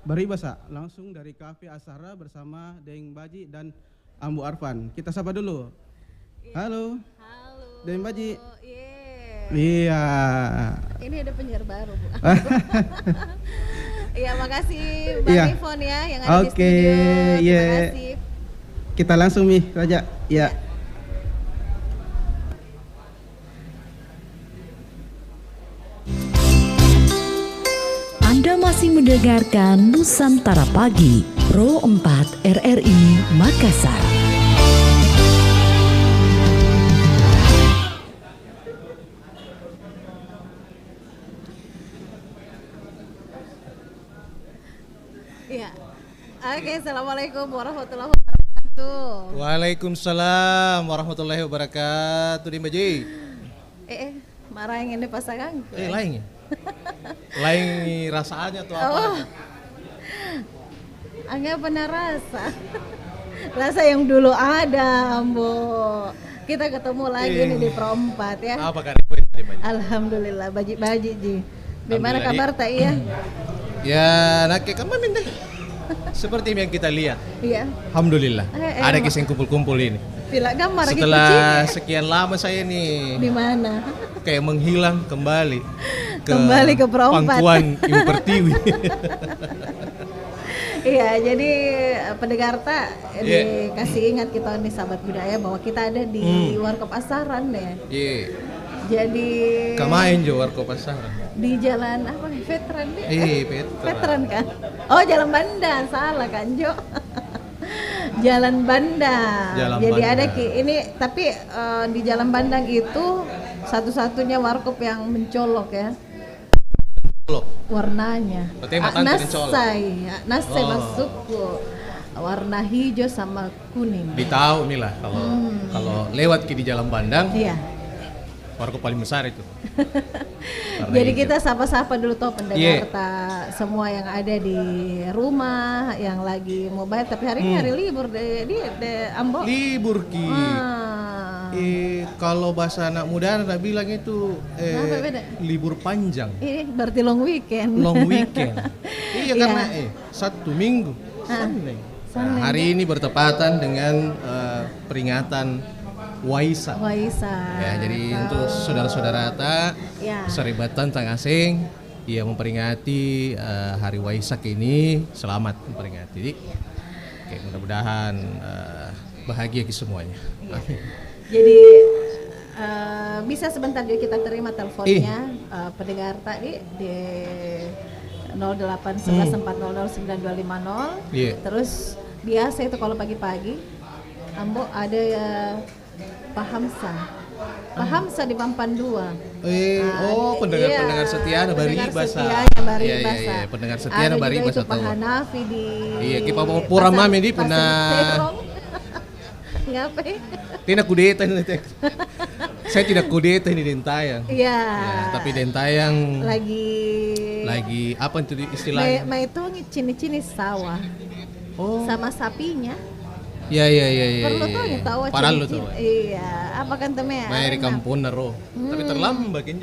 Baribasa langsung dari Cafe Asara bersama Deng Baji dan Ambu Arfan. Kita sapa dulu. Halo. Halo. Deng Baji. Yeah. Iya. Ini ada penyiar baru, Bu. Iya, makasih Bang Ivon ya yang ada di studio. Terima kasih. Kita langsung nih, Raja. Ya. Anda masih mendengarkan Nusantara Pagi, Pro 4 RRI Makassar. Iya. Oke, Assalamualaikum warahmatullahi wabarakatuh. Waalaikumsalam warahmatullahi wabarakatuh. Di Maji. Marah yang ini pasangan. Lain ya? Lain rasanya tuh apa? Enggak pernah rasa. Rasa yang dulu ada, Ambo. Kita ketemu lagi nih di Pro 4 ya. Apa kabar di Maji? Alhamdulillah, baji-baji Ji. Bagaimana kabar tak iya? Ya, nak kemarin deh. Seperti yang kita lihat. Iya. Alhamdulillah. Ada kisah kumpul-kumpul ini. Bila gambar setelah sekian lama saya nih. Di mana? Kayak menghilang kembali ke Pro 4. Pangkuan Ibu Pertiwi. Iya, jadi pendengar tak dikasih ingat kita nih sahabat budaya bahwa kita ada di Warkop Asaran deh. Iya. Jadi kemain jo Warkop Asaran. Di jalan apa? Veteran deh. Veteran kan? Oh, Jalan Banda, salah kan Jo? Jalan Banda. Jadi Banda. Ada ini tapi di Jalan Bandang itu satu-satunya warkop yang mencolok ya. Warnanya. Nasai masukku. Warna hijau sama kuning. Ditahu nih lah kalau lewat di Jalan Bandang. Iya. Warkop paling besar itu. Jadi kita sapa-sapa dulu toh pendengar semua yang ada di rumah yang lagi mau bayar tapi hari ini hari libur di Ambo. Libur Ki. Kalau bahasa anak muda ada bilang itu libur panjang. Ini berarti long weekend. Long weekend. Iya karena Sabtu Minggu. Senin. Nah, hari ini bertepatan dengan peringatan Waisak. Ya, jadi untuk saudara-saudara Saribatan Tang Asing yang memperingati hari Waisak ini selamat memperingati. Oke, mudah-mudahan bahagia semuanya. Jadi bisa sebentar juga kita terima teleponnya pendengar tadi di 0811400950. Terus biasa itu kalau pagi-pagi Ambo ada Pak Hamsa di Pampan 2. Pendengar setia ada Baribasa. Iya, pendengar setia ada Baribasa tahu. Pak Hanafi di kita mau pura mami di pernah. Ngapain? Tidak kudeta ini. Saya tidak kudeta ini Dentayang. Iya. Tapi Dentayang lagi apa itu istilahnya? Itu cini-cini sawah. Sama sapinya. Iya. Perlu tahu Parah lu tahu. Iya, apa kan temen? Main di kampung naro. Tapi terlambat kan.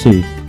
kasih.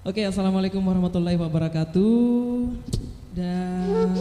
Oke, assalamualaikum warahmatullahi wabarakatuh. Dan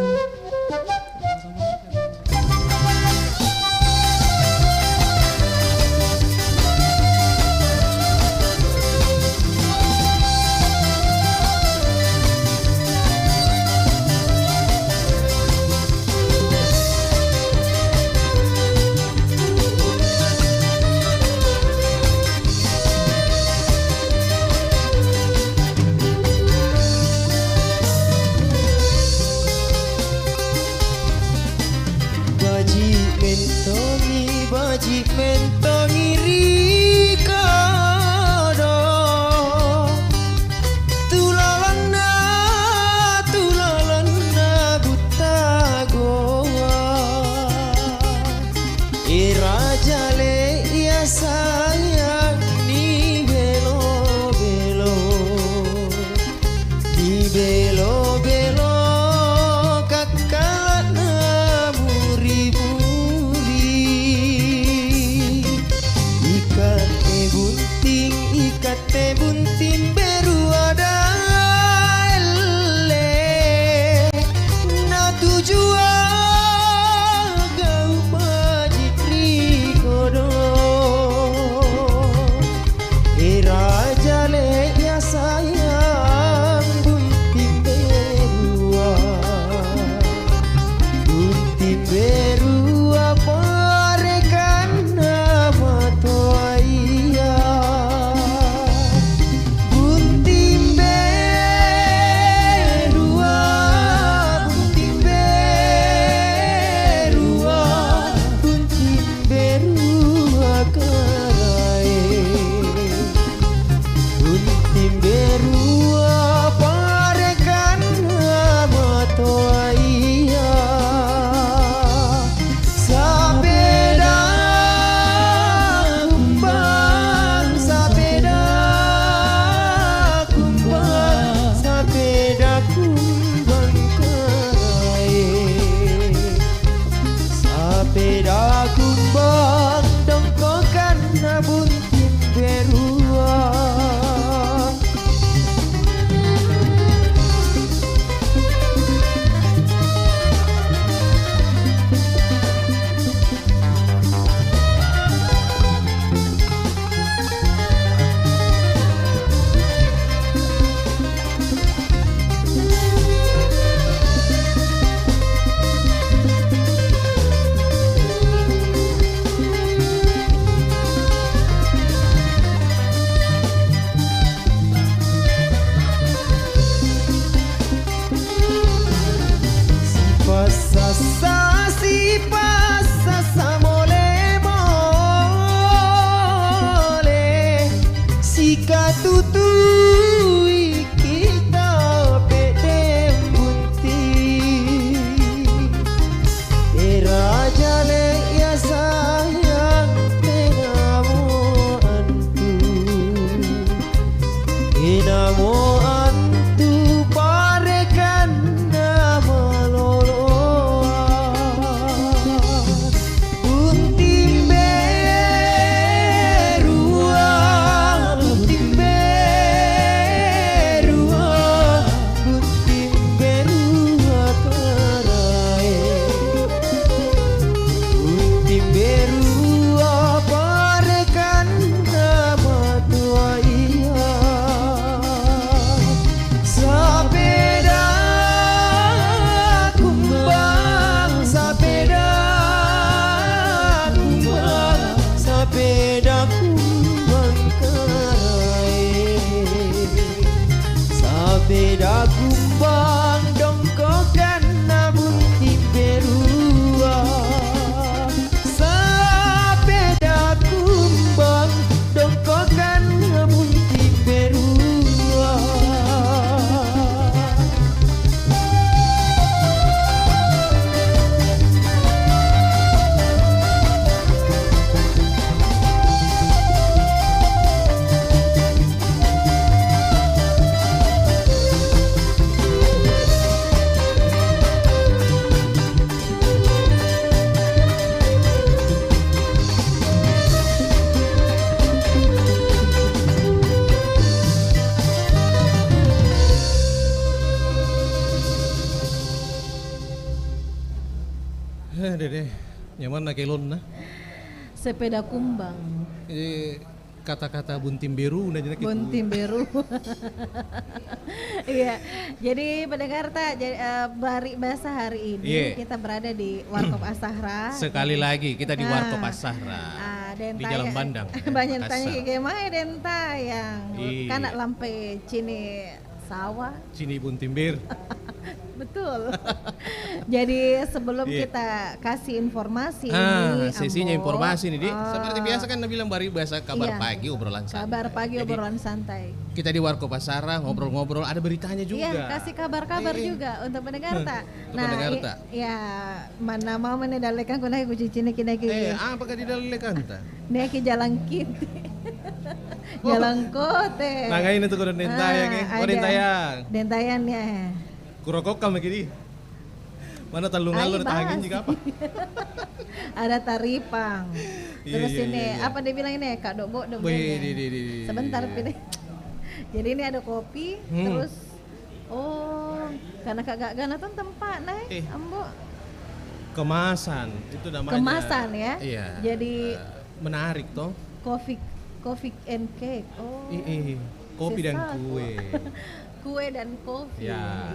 passa sa mole mole sika tutui kita pede bunti raja le ya sayang tenamu antu inamo antu parekan nama loloan buntim berua buntim berua buntim berua karai buntim berua parekan nama tua iya sepeda kumbang sepeda kumbang karai sepeda kumbang dongkokan nabun berua sepeda kumbang dongkokan nabun berua. Dede, nyaman na kelon na. Sepeda kumbang. Kata-kata buntim biru na jenak Buntim beru. Iya, jadi pendengar tak Bari Basah hari ini kita berada di Warkop Asahra. Sekali lagi kita di Warkop Asahra. Di Jalan Bandang. Banyak tanya gimana denta yang kanak lampe cini sawah. Cini buntim bir. Betul. Jadi sebelum kita kasih informasi ini, sesinya Ambo, informasi nih, Di. Seperti biasa kan Nabilang Bari Bahasa kabar pagi obrolan santai. Kabar pagi obrolan santai. Kita di Warkop Asahra ngobrol-ngobrol, ada beritanya juga. Iya, kasih kabar-kabar juga untuk pendengar tak. Pendengar tak. Ya, mana mau menedalekan kunai kucing kini apakah di dalam lekanta? Neki jalan kit. Jalan kote. Nah, ini tuh kudu dentayang, dentayang. Dentayan ya. Kurokok kamu gini. Mana talungan lo tahagin juga apa? Ada taripang. Terus ini apa dia bilang ini Kak Dobo sebentar pilih. Jadi ini ada kopi, terus karena kagak gana tuh tempat nih, Ambo. Kemasan itu namanya. Kemasan ya. Iya. Jadi menarik toh. Coffee and cake. Kopi dan kue. Kue dan kopi. Ya,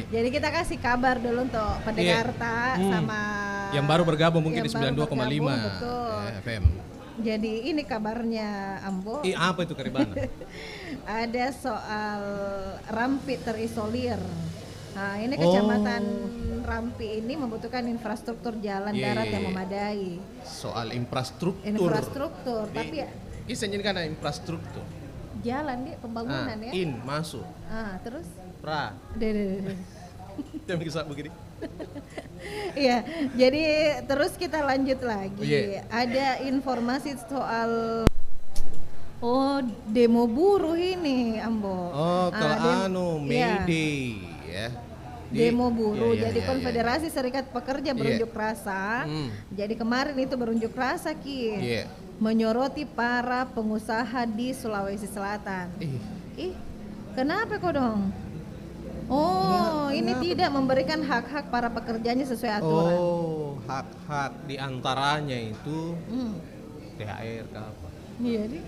jadi kita kasih kabar dulu untuk pendengar sama yang baru bergabung mungkin di 92,5 FM. Jadi ini kabarnya Ambo. Apa itu Karibana? Ada soal Rampi terisolir. Nah, ini kecamatan Rampi ini membutuhkan infrastruktur jalan darat yang memadai. Soal infrastruktur. Tapi ya ini kan infrastruktur. Jalan dia pembangunan ya. Masuk. Terus? Pra. Jangan bisa begini. Iya, jadi terus kita lanjut lagi. Ada informasi soal demo buruh ini, Ambo. Kalau May Day ya. Demo buruh, jadi Konfederasi Serikat Pekerja berunjuk rasa. Jadi kemarin itu berunjuk rasa menyoroti para pengusaha di Sulawesi Selatan. Kenapa kok dong? Ini tidak memberikan hak-hak para pekerjanya sesuai aturan. Hak-hak diantaranya itu THR ke apa? Iya nih.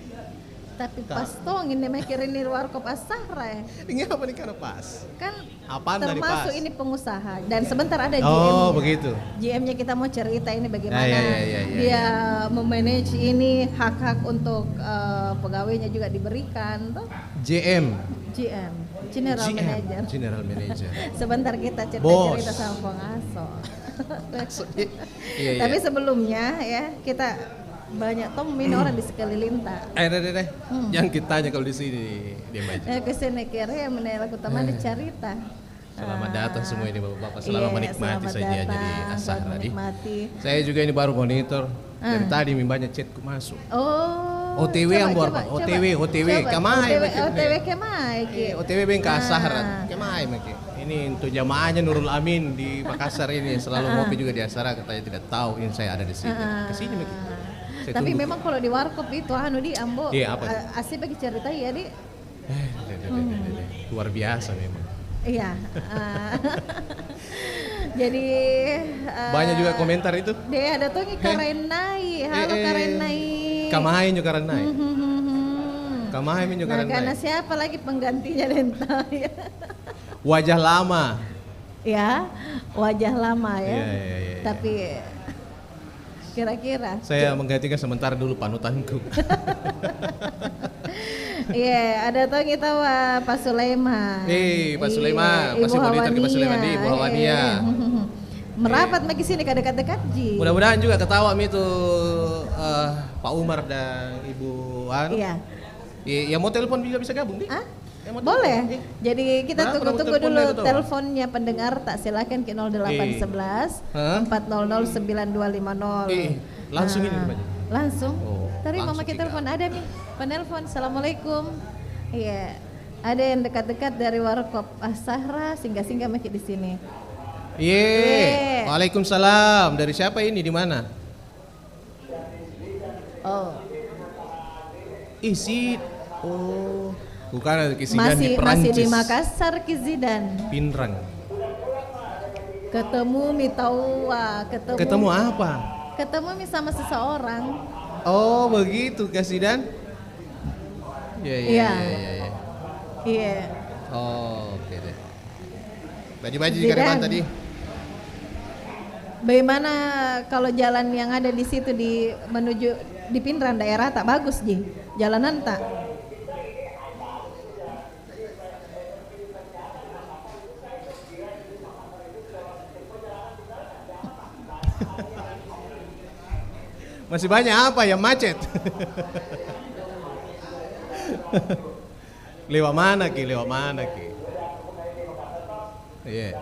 Tapi pas tong ini mikirin di Warkop Asahra ya. Ini apa nih karena pas? Kan apaan termasuk ini pengusaha dan sebentar ada GM-nya. Begitu. GM-nya kita mau cerita ini bagaimana dia memanage ini hak-hak untuk pegawainya juga diberikan tuh. GM. General Manager. General Manager. Sebentar kita Bos. cerita sama pengaso. Iya. Tapi sebelumnya ya kita banyak temuin orang di sekeliling tak. Deh. Jangan kita tanya kalau di sini dia aja. Kesini kira ya menela teman cerita. Selamat datang semua ini Bapak-bapak. Selamat menikmati saja jadi Asahra di. Saya juga ini baru monitor. Dari tadi banyak chatku masuk. Oh. OTW yang buat OTW. Kemai. OTW kemai. OTW bengka Asahra. Kemai maki. Ini untuk jamaahnya Nurul Amin di Makassar ini selalu ngopi juga di Asahra, katanya tidak tahu ini saya ada di sini. Kesini maki. Tapi memang kalau di warkop itu di Ambo. Iya, apa? Asik bagi cerita ya di. Luar biasa memang. Iya. Jadi banyak juga komentar itu. Dia ada tuh karenai, halo karenai. Kamain juga karenai. Kamain juga karenai. Karena siapa lagi penggantinya Dentai? Wajah lama. Ya, wajah lama ya. Iya. Tapi kira-kira saya menggantikan sementara dulu panutanku. Iya, ada tuh kita Pak Sulaiman. Pak Sulaiman, masih monitor ke Pak Sulaiman di Bu Hawania. Merapat lagi sini ke dekat-dekat Ji. Mudah-mudahan juga ketawa itu Pak Umar dan Ibu Anu. Iya. Ya mau telepon juga bisa gabung nih. Boleh. Jadi kita tunggu dulu teleponnya pendengar, tak silakan ke 0811 400 9250. Langsung ini Pak. Langsung. Tadi langsung mama kita telepon ada nih. Penelpon, assalamualaikum. Iya. Ada yang dekat-dekat dari Warkop Asahra singgah-singgah masih di sini. Iya. Waalaikumsalam. Dari siapa ini, di mana? Oh. Isi. Oh. Bukan ada Kisidan di Perancis. Masih di Makassar Kisidan. Pinrang. Ketemu Ketemu apa? Ketemu sama seseorang. Oh, begitu Kisidan. Iya. Oh, oke deh. Baju-baju di Kariman tadi. Bagaimana kalau jalan yang ada di situ menuju di Pinrang daerah tak bagus Ji? Jalanan tak? Masih banyak apa yang macet? Lewat mana Ki? Iya.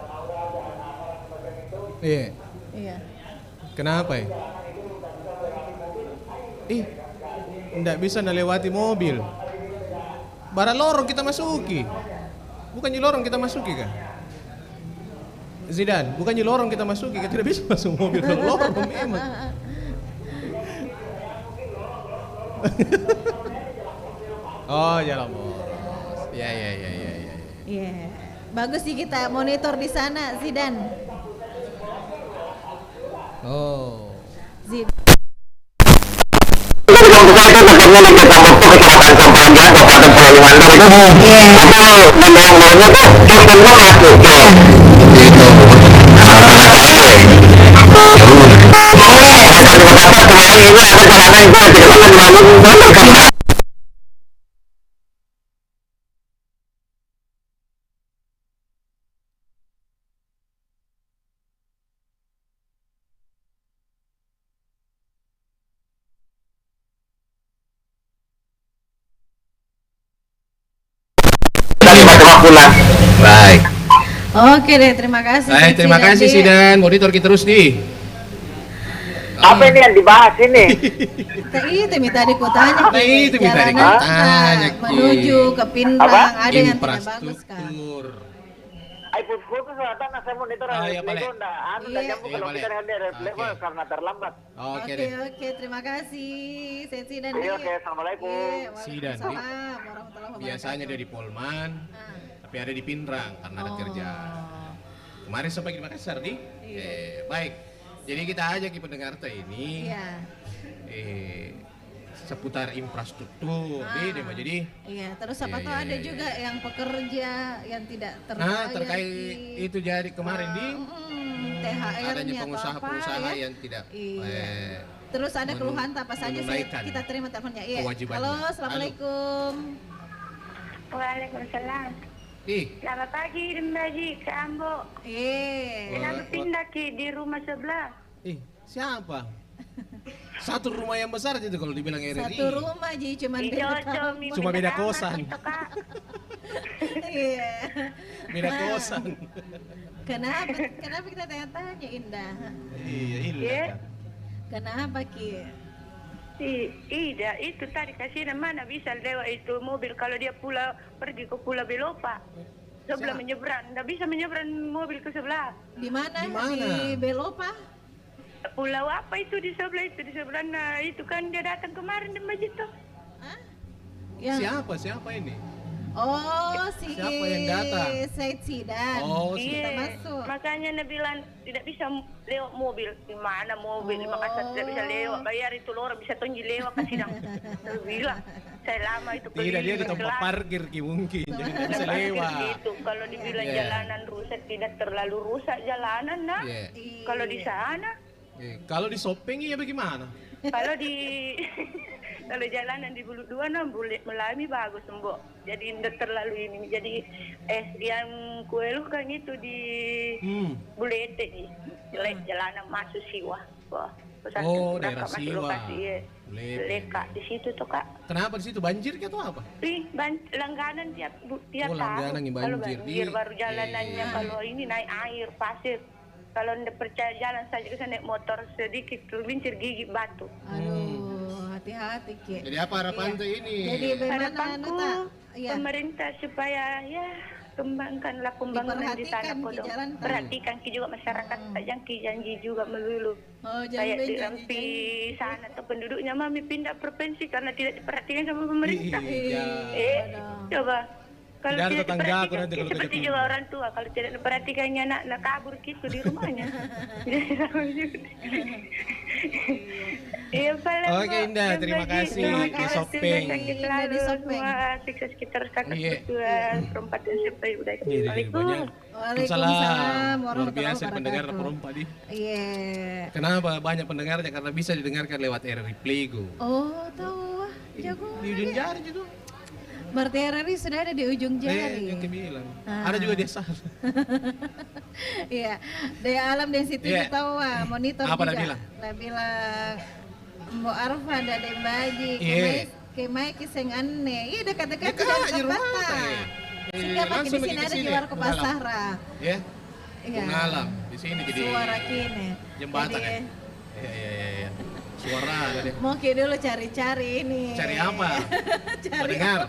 Kenapa ya? Nggak bisa lewati mobil. Barat lorong kita masuki. Bukannya lorong kita masuki kah? Zidan, bukannya lorong kita masuki, kita tidak bisa masuk mobil ke lorong memang. Oh, jalan boros. Iya. Iya. Bagus sih kita monitor di sana, Zidan. Oh. Zidan. Baik. Oke deh, terima kasih. Baik, terima kasih Sidan. Monitor kita terus nih. Apa ini yang dibahas ini? Itu tadi ku tanya. Itu tadi ku tanya. Menuju ke Pinrang ada yang tidak bagus kan? iPhone itu selatan saya monitor iya, Lego enggak nyambung kalau kita ada Lego karena terlambat. Oke, terima kasih. Sesi dan Oke, assalamualaikum. Sidan. Biasanya dia di Polman, tapi ada di Pinrang karena ada kerja. Kemarin sampai di Makassar nih. Baik. Jadi kita ajak pendengar ini. Seputar infrastruktur jadi terus apa tuh ada juga yang pekerja yang tidak terkait itu jadi kemarin di THR-nya adanya pengusaha-pengusaha yang tidak terus ada keluhan apa saja sih kita terima teleponnya. Halo, assalamualaikum. Waalaikumsalam. Ih, Selamat pagi, Baji, ke Ambo. Kenapa pindah ke di rumah sebelah? siapa? Satu rumah yang besar aja tuh kalau dibilang RRI. Satu rumah Ji, cuma Cuma beda kosan. Iya. Beda kosan. Kenapa kita tanya-tanya Indah? Iya, Iya. Kenapa Ki? Iya, itu tadi kasih mana bisa lewat itu mobil kalau dia pergi ke Pulau Belopa. Sebelah menyeberang, nggak bisa menyeberang mobil ke sebelah. Di mana? Di mana? Di Belopa? Pulau apa itu di sebelah itu di sebelah? Nah, itu kan dia datang kemarin di masjid tuh. Hah? Siapa ini? Oh, Siapa yang datang? Said Sidan. Oh, Kita Iya, masuk. makanya Nabi bilang tidak bisa lewat mobil. Di mana mobil? Di Makassar tidak bisa lewat. Bayar itu lorong bisa tonji lewat kasih dong. Saya bilang, saya lama itu Tidak, dia di tempat parkir Ki mungkin, jadi tidak bisa lewat. Gitu. Kalau dibilang Iya. jalanan rusak tidak terlalu rusak jalanan nah. Iya. Kalau di sana, Kalau di shopping ya bagaimana? kalau di kalau jalanan di Bulu Dua nah boleh melami bagus Mbok. Jadi tidak terlalu ini. Jadi yang kue lu kan itu di Bulete nih. Jalanan masuk Siwa. Wah, Oh, daerah Siwa. Bulete. Leka di situ tuh Kak. Kenapa di situ banjir atau apa? Langganan tiap Oh, tahun. langganan yang Kalau banjir. banjir baru jalanannya Iya. kalau ini naik air pasir. Kalau tidak percaya jalan saja ke sana naik motor sedikit tergelincir gigi batu. Aduh, hati-hati Ki. Jadi apa harapan tuh ini? Jadi bagaimana Harapanku Iya. pemerintah supaya ya kembangkanlah pembangunan di Diperhatikan, sana Ki, Kodong. jalan kan. Perhatikan Ki juga masyarakat yang Ki janji juga melulu. Oh, Kayak di janji. Rampi sana tuh penduduknya mami pindah provinsi karena tidak diperhatikan sama pemerintah. Iya. Coba kalau Tidak ada tidak tetangga aku diperhatikan, nanti kalau seperti kerja juga orang tua kalau tidak diperhatikannya anak kabur gitu di rumahnya. Jadi sama juga. Iya, Oke, Indah, terima kasih di Sopeng. Di Sopeng. Sukses kita terus kakak Iya. berdua perempat dan sampai udah. Waalaikumsalam. Waalaikumsalam Luar warahmatullahi biasa pendengar wabarakatuh. perempat nih. Iya. Kenapa banyak pendengarnya? Karena bisa didengarkan lewat RRI Playgo. Oh, tahu. Jago. Di ujung jari itu. Berarti RRI sudah ada di ujung jari. Yang bilang. Ada juga desa. Iya. Daya alam dan situ Iya. tahu monitor Apa juga. dah bilang? Dah bilang Mbok Arfan dan Dek Baji. Iya. Kemai kiseng aneh. Iya dekat-dekat Dekat dan aja rumah. kota. Sehingga pakai di langsung sini pergi ke ada di sini. Warkop Bungalam. Asahra. Ya. Iya. Bungalam. Di sini jadi Suara kini. jembatan Jadi, ya. Iya. Suara ada deh. mau Ki dulu cari-cari ini. Cari apa? Cari Mendengar.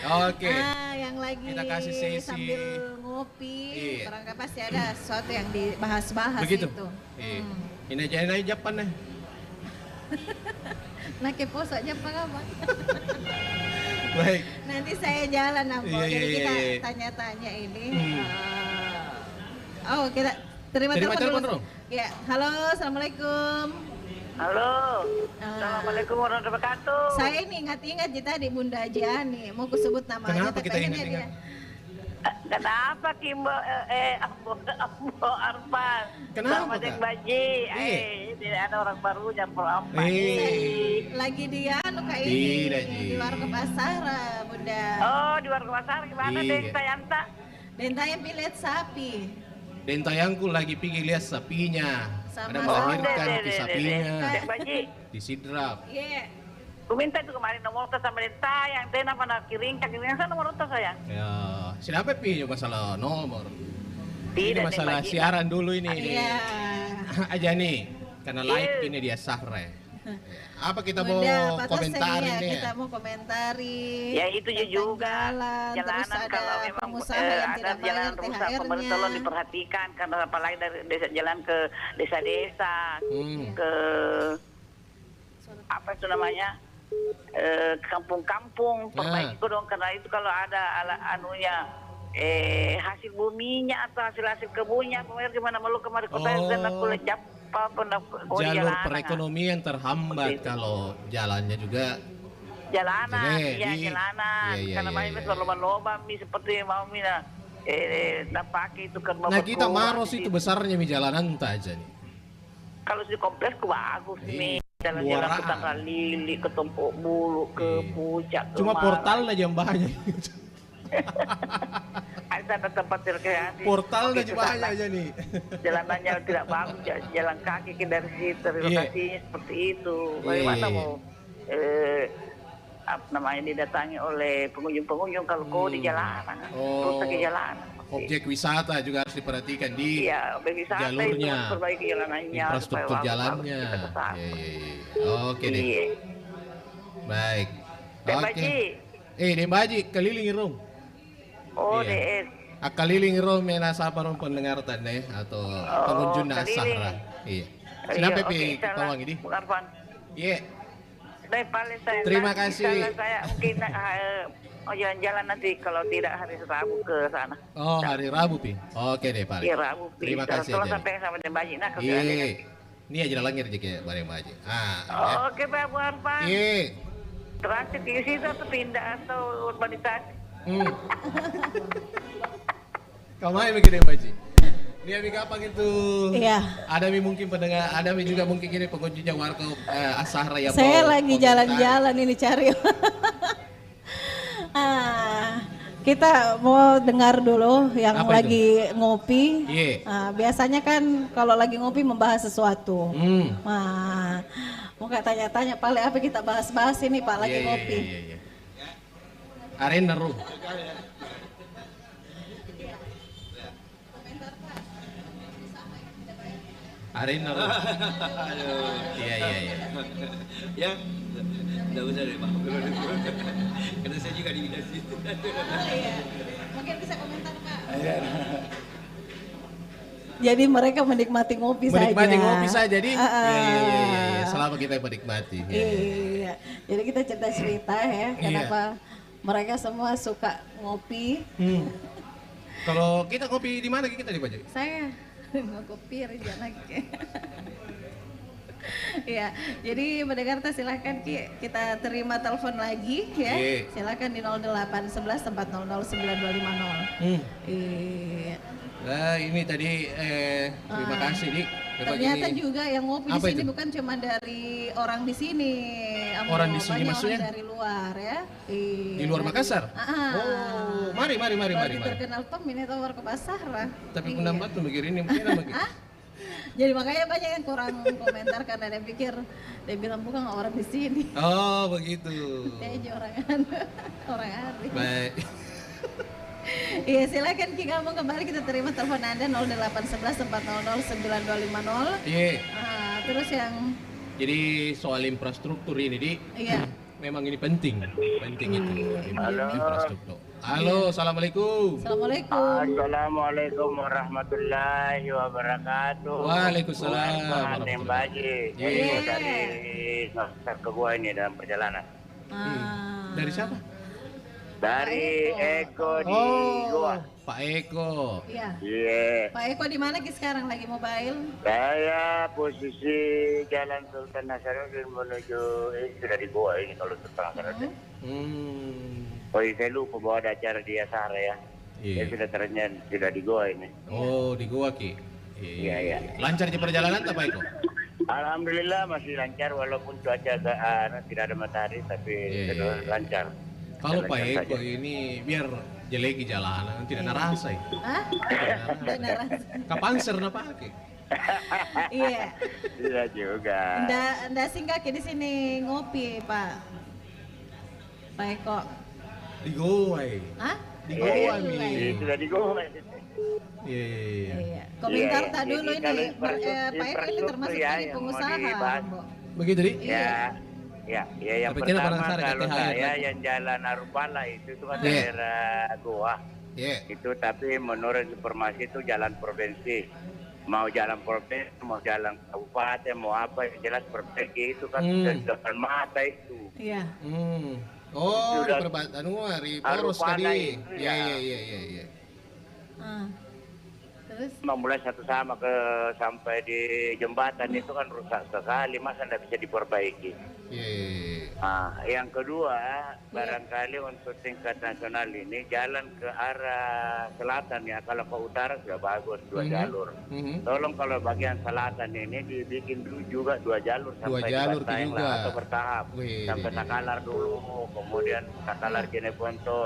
Oke. yang lagi Kita kasih sesi. sambil ngopi, Iya. barangkali pasti ada sesuatu yang dibahas-bahas Begitu. itu. Iya. Ini aja Japan nih. Nah kepo saja apa? Baik. Nanti saya jalan Ambo, Iya, jadi iya, kita iya. tanya-tanya ini. Kita terima Terima telepon dulu. dong. Ya, halo, assalamualaikum. Halo. Assalamualaikum warahmatullahi wabarakatuh. Saya ini ingat-ingat tadi Bunda Jiani, mau kusebut namanya. Kenapa kita katanya ingat-ingat? Kenapa Kimbo Ambo Arfan? Kenapa, Sama Dek Kak? Baji. Iya. Tidak ada orang barunya Ambo. Lagi dia Kak ini Tidak, Ji. di Warkop Asahra, Bunda. Oh, di warga pasar gimana Iya. Dek Sayanta? Dan saya pilih sapi. Dan tayangku lagi pergi lihat sapinya. Sama Ada sama. melahirkan di sapinya. Dek Baji. Di sidrap. Iya. Ku minta itu kemarin nomor tas sama Deta yang Dena mana kiring sana nomor tas sayang. Ya, siapa pi masalah nomor? Tidak, Ini masalah Dek Baji. siaran dulu ini. Iya. Aja nih, karena live Iya. ini dia Sahre. Apa kita mau Bunda, Pak Tosen, komentarin ya, nih? kita mau komentari. Ya itu tentang juga jalan, terus jalanan ada kalau memang pengusaha yang ada tidak jalan bayar rusak pemerintah tolong THR-nya. diperhatikan karena apalagi dari desa jalan ke desa-desa ke apa itu namanya kampung-kampung perbaiki dong karena itu kalau ada anunya hasil buminya atau hasil kebunnya pemerintah gimana malu kemarin kota dan aku lecap Jalur perekonomian terhambat kalau jalannya juga jalanan, Jelek, iya jalanan. iya, Karena iya, banyak iya. lomba-lomba mi seperti yang mau mina pakai itu kan. Nah kita Maros itu besarnya mi jalanan aja nih. Kalau di kompleks ku bagus mi. Jalan-jalan ke Buaraan. Tanggal Lili, ke Tompok Bulu, ke Puncak. ke Cuma Maros. portal aja yang banyak. wisata tempat rekreasi. Portalnya Begitu juga banyak sana. aja nih. Jalanannya tidak bagus, jalan kaki ke dari situ, lokasinya seperti itu. Bagaimana mau apa namanya didatangi oleh pengunjung-pengunjung kalau kau di jalanan, rusak di jalanan. Objek wisata juga harus diperhatikan di Iya, objek wisata itu jalurnya, harus perbaiki jalanannya, infrastruktur supaya jalannya. kita ke sana. Oke deh. Iya. Baik. Dek Oke. Baji. Dek Baji, keliling rom. Oh, Iya. DS. Keliling rom mena sapa rom pendengar tanda atau pengunjung Sahra. Iya. Kenapa pi tawang ini? Bung Arfan. Iya. Dari paling saya. Terima kasih. Misalnya saya mungkin jalan-jalan nanti kalau tidak hari Rabu ke sana. Oh, hari Rabu pi. Oke deh, Pak. Iya, Rabu. Terima kasih. Kalau sampai sama Dek Baji nak ke Iya. sana. Ini aja langir aja bareng Baji. Oke, Pak Bung Arfan. Iya. Transit di situ atau pindah atau urbanisasi? Kau main begini Baji. Ini abi kapan itu? Iya. Ada mi mungkin pendengar, ada mi juga mungkin gini pengunjungnya warga Sahra yang Saya mau lagi komentar. jalan-jalan ini cari. Kita mau dengar dulu yang Apa lagi ngopi. Iya. Biasanya kan kalau lagi ngopi membahas sesuatu. Hmm. Mau nggak tanya-tanya, paling apa kita bahas-bahas ini Pak lagi ngopi. Iya. Arena room. Arena room. Iya. Ya, nggak usah deh Pak. Karena saya juga di bidang situ. Mungkin bisa komentar Pak. Jadi mereka menikmati ngopi saja. Menikmati ngopi saja, jadi iya. Selama kita menikmati. Iya. Jadi kita cerita-cerita ya, kenapa mereka semua suka ngopi. Kalau kita ngopi di mana kita di Bajai? Saya ngopi Rizal lagi. Iya, jadi mendengar silahkan Ki, kita terima telepon lagi ya. Silakan di 0811 400 9250. Iya. Nah ini tadi terima kasih Dik. Ternyata juga yang ngopi di sini itu? bukan cuma dari orang di sini. Orang di sini banyak maksudnya? orang dari luar ya. Di luar Makassar? Oh, mari. Baru terkenal Tom ini tawar ke pasar lah. Tapi pendapat tuh begini ini mungkin apa gitu? Jadi makanya banyak yang kurang komentar karena dia pikir dia bilang bukan orang di sini. Oh begitu. Dia aja orang asli. Baik. Iya silakan Ki kamu kembali kita terima telepon Anda 0811 400 9250. Iya. Terus yang Jadi soal infrastruktur ini Dik. Iya. Memang ini penting itu Halo. infrastruktur. Halo, assalamualaikum. Assalamualaikum. Assalamualaikum warahmatullahi wabarakatuh. Waalaikumsalam. Dek Baji. Iya. Dari Sahra ke gua ini dalam perjalanan. Dari siapa? Dari Eko di gua. Pak Eko. Iya. Iya. Pak Eko di mana Ki sekarang lagi mobile? Saya posisi Jalan Sultan Hasanuddin menuju sudah di gua ini kalau Sultan Hasanuddin. Oh saya lupa bahwa ada acara di Sahra ya. Iya. Saya sudah ternyata sudah di gua ini. Oh, di gua Ki. Iya. Lancar di perjalanan tak Pak Eko? Alhamdulillah masih lancar walaupun cuaca tidak ada matahari tapi sudah lancar. Kalau Pak Lancar Eko saja. ini biar jeleki jalanan tidak narasa ya. Hah? Benar. Kapanser na pakai? Iya. Iya juga. Nda singgah Ki di sini ngopi Pak. Pak Eko. Di Goa. Hah? Di Goa mi. Sudah di gua. Iya. Komentar Iya, tak dulu jadi ini kalau Pak Eko ini infrastruktur termasuk ya, ini yang pengusaha. mau dibahas. Mbok. Begitu Dik? Ya, yang Tapi kira pertama barang sari kalau KTH saya ya, yang jalan Arupala itu kan Iya. daerah gua. Iya. Itu tapi menurut informasi itu jalan provinsi. Mau jalan provinsi, mau jalan kabupaten, mau apa yang jelas provinsi itu kan sudah di depan mata itu. Iya. Oh, di Sudah. perbatasan di poros Arupana tadi. itu Iya. ya. Terus Mulai satu sama ke sampai di jembatan itu kan rusak sekali, masa tidak bisa diperbaiki. Iya. Nah, yang kedua, barangkali untuk tingkat nasional ini jalan ke arah selatan ya, kalau ke utara sudah bagus 2 jalur. Tolong kalau bagian selatan ini dibikin dulu juga 2 jalur sampai jalur di Bantaeng juga. lah, atau bertahap Wih, sampai Takalar dulu, kemudian Takalar Jeneponto,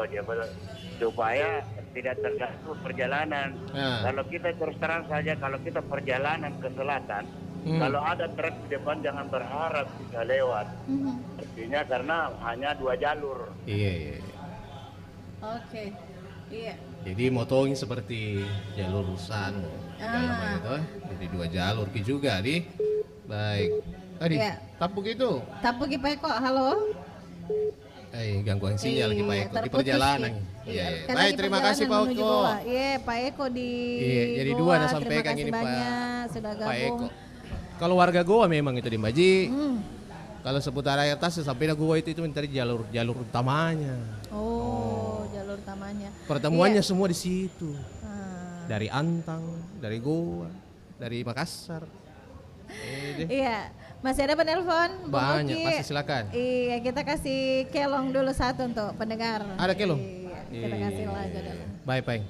supaya tidak terganggu perjalanan. Kalau kita terus terang saja, kalau kita perjalanan ke selatan, kalau ada truk di depan jangan berharap bisa lewat. Artinya karena hanya 2 jalur. Iya. Oke. Iya. Jadi motongin seperti jalur rusan, gitu. Jadi 2 jalur juga di. Baik. Tadi tapuk itu. Tapuk Pak Eko, halo. Gangguan sinyal Pak Eko di perjalanan. Iya. Baik, terima kasih Pak Eko. Iya, Pak Eko di jadi Goa. 2 sampaikan ini banyak, sudah gabung. Pak Eko. Kalau warga Goa memang itu di Baji. Kalau seputar air tas sampai Goa itu mencari jalur utamanya. Jalur utamanya. Pertemuannya semua di situ. Dari Antang, dari Goa, dari Makassar. Iya. Masih ada penelpon? Banyak, masih silakan. Iya, kita kasih kelong dulu satu untuk pendengar. Ada kelong? Iya, kita kasih aja dulu. Baik.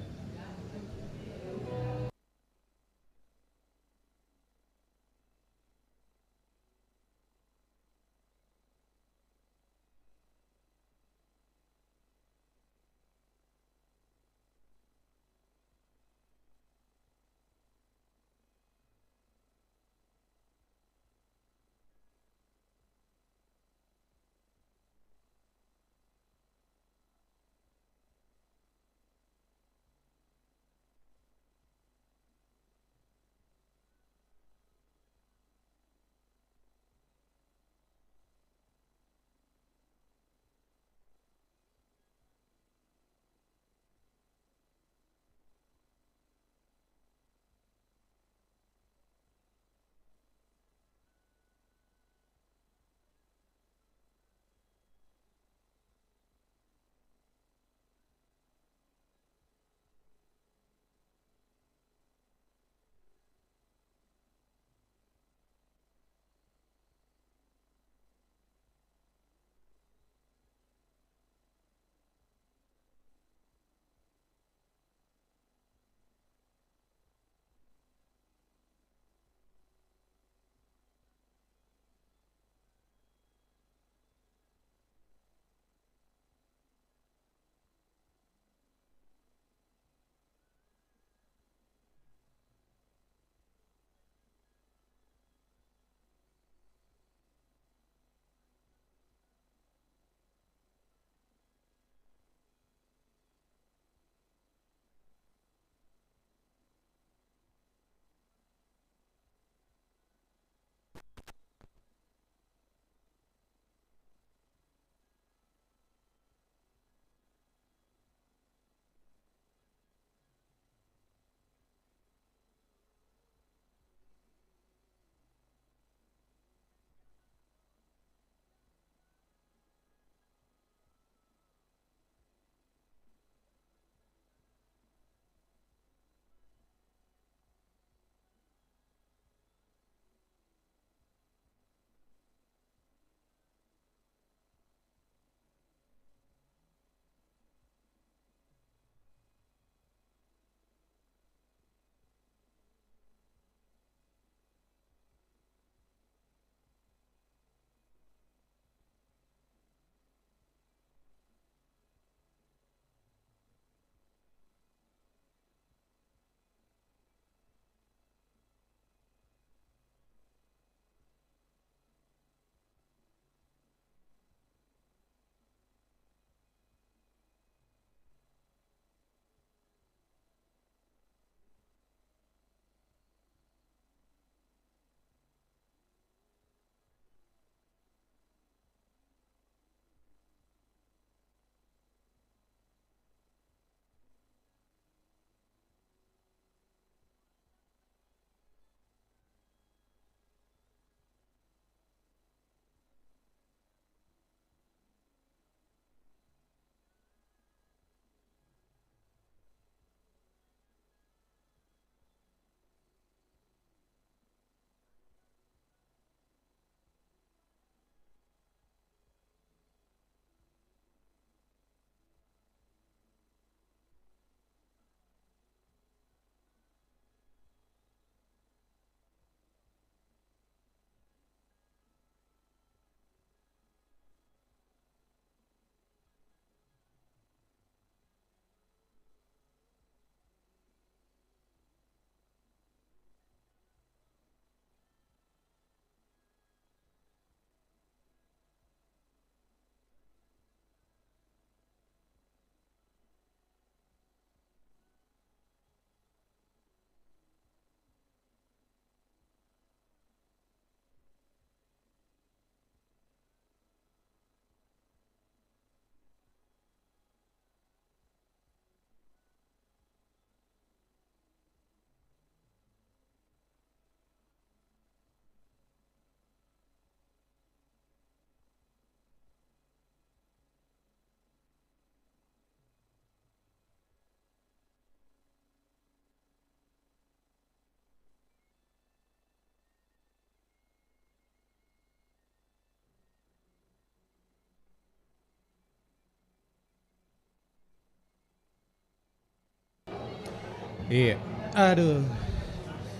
Iya. Aduh.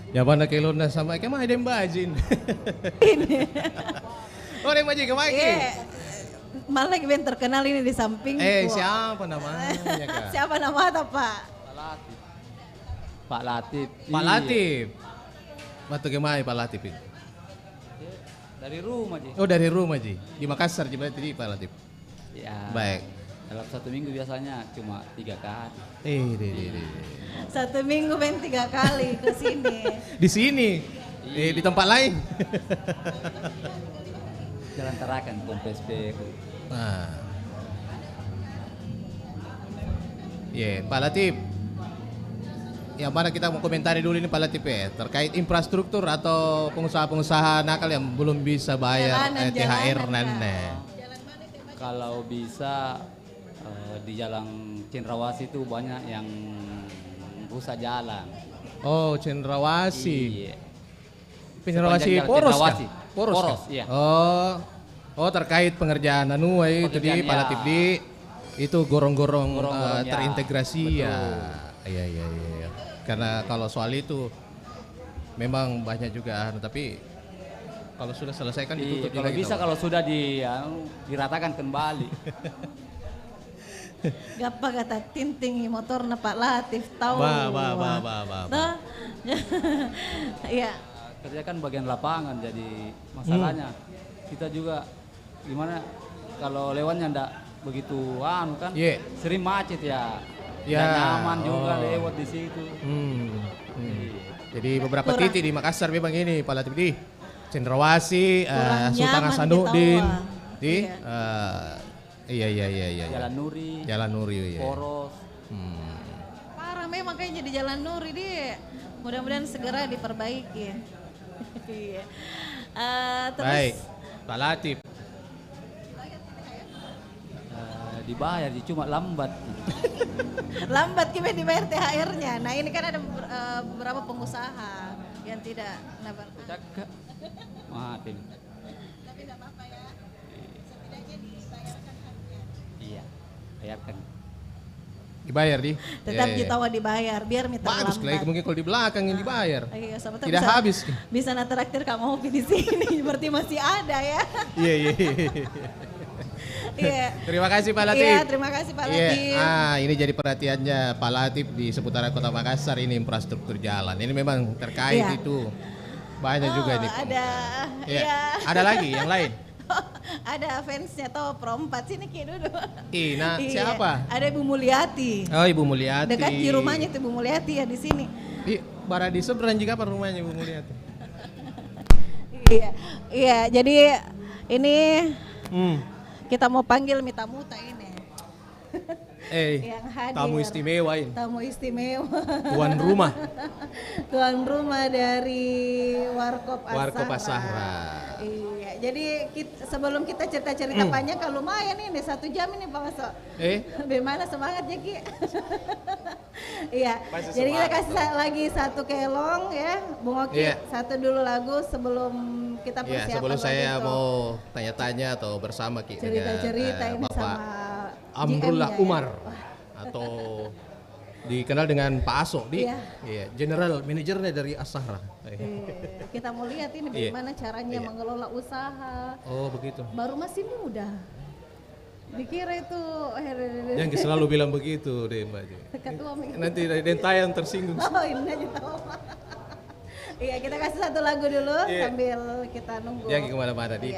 Ya mana kelona sama kemana ada bajin. Ini. Oh, ada bajin kemana? Iya. Malah yang terkenal ini di samping. Siapa namanya Kak? Siapa nama Pak? Pak Latif. Pak Latif. Batu kemana Pak Latif ini? Dari rumah Ji. Oh, dari rumah Ji. Di Makassar Ji berarti Pak Latif. Ya. Baik. Dalam 1 minggu biasanya cuma 3 kali. Deh. 1 minggu main 3 kali ke sini. Di sini. Di tempat lain. Jalan Tarakan, Kompes PSP. Nah. Pak Latif. Yang mana kita mau komentari dulu ini Pak Latif ya, terkait infrastruktur atau pengusaha-pengusaha nakal yang belum bisa bayar THR nanti. Kalau bisa di Jalan Cendrawasih itu banyak yang rusak jalan. Oh, Cendrawasih. Iya. Cendrawasih Sepanjang poros Jalan kah? Cendrawasih. Poros kah? Iya. Oh, terkait pengerjaan itu di Pekerjaan, Pak Latif di itu gorong-gorong Gorong-gorong, ya. terintegrasi Betul. ya. Iya. Karena kalau soal itu memang banyak juga tapi kalau sudah selesai kan ditutup Kalau juga bisa gitu. kalau sudah diratakan kembali. Gapa kata tinting motor na Pak Latif tahu. Ba. Nah, iya. Kerjakan bagian lapangan jadi masalahnya kita juga gimana kalau lewatnya ndak begitu kan sering macet ya. Dan nyaman juga lewat di situ. Jadi beberapa titik di Makassar memang ini Pak Latif di Cendrawasih, Sultan Hasanuddin di iya. Jalan Nuri. Poros. Parah memang kayaknya di Jalan Nuri dia. Mudah-mudahan segera diperbaiki. Iya. Terus Baik, Pak Latif. Dibayar cuma lambat. Lambat kita dibayar THR-nya. Nah ini kan ada beberapa pengusaha yang tidak Cakak. Maafin. Tapi tidak apa-apa ya. Setidaknya dibayarkan haknya. Iya. Bayarkan. Dibayar di. Tetap ditawa dibayar biar minta bagus lambat. lagi mungkin kalau di belakang yang dibayar. Iya, Tidak habis. Bisa traktir kamu ngopi di sini. Berarti masih ada ya. Iya. Iya. Terima kasih Pak Latif. Iya, terima kasih Pak Latif. Ini jadi perhatiannya Pak Latif di seputaran Kota Makassar ini infrastruktur jalan. Ini memang terkait itu. Banyak juga ini. Ada. Iya. Ada lagi yang lain? Ada fansnya toh Pro 4 sini Ki dulu. Iya, siapa? Ada Ibu Mulyati. Oh, Ibu Mulyati. Dekat di rumahnya itu Ibu Mulyati ya di sini. Di Baradi seberang juga apa rumahnya Ibu Mulyati? Iya, jadi ini kita mau panggil Mita Muta ini. Yang hadir. Tamu istimewa ini. Tamu istimewa. Tuan rumah. Tuan rumah dari Warkop Asahra. Warkop Asahra. Iya, jadi sebelum kita cerita-cerita panjang, kalau lumayan ini 1 jam ini Pak Maso. Bagaimana semangatnya Ki? Iya, jadi kita kasih lagi 1 kelong ya, Bung Oki. Satu dulu lagu sebelum kita persiapan. Sebelum saya mau tanya-tanya atau bersama Ki cerita-cerita ini Bapak sama Amrullah GM-nya, Umar atau dikenal dengan Pak Aso General Manajernya dari Asahra. Kita mau lihat ini bagaimana caranya mengelola usaha. Oh begitu. Baru masih muda. Dikira itu yang selalu bilang begitu deh Mbak. Ketua nanti dari tayang tersinggung. Oh ini aja tahu. Iya kita kasih 1 lagu dulu sambil kita nunggu. Yang kemana-mana di.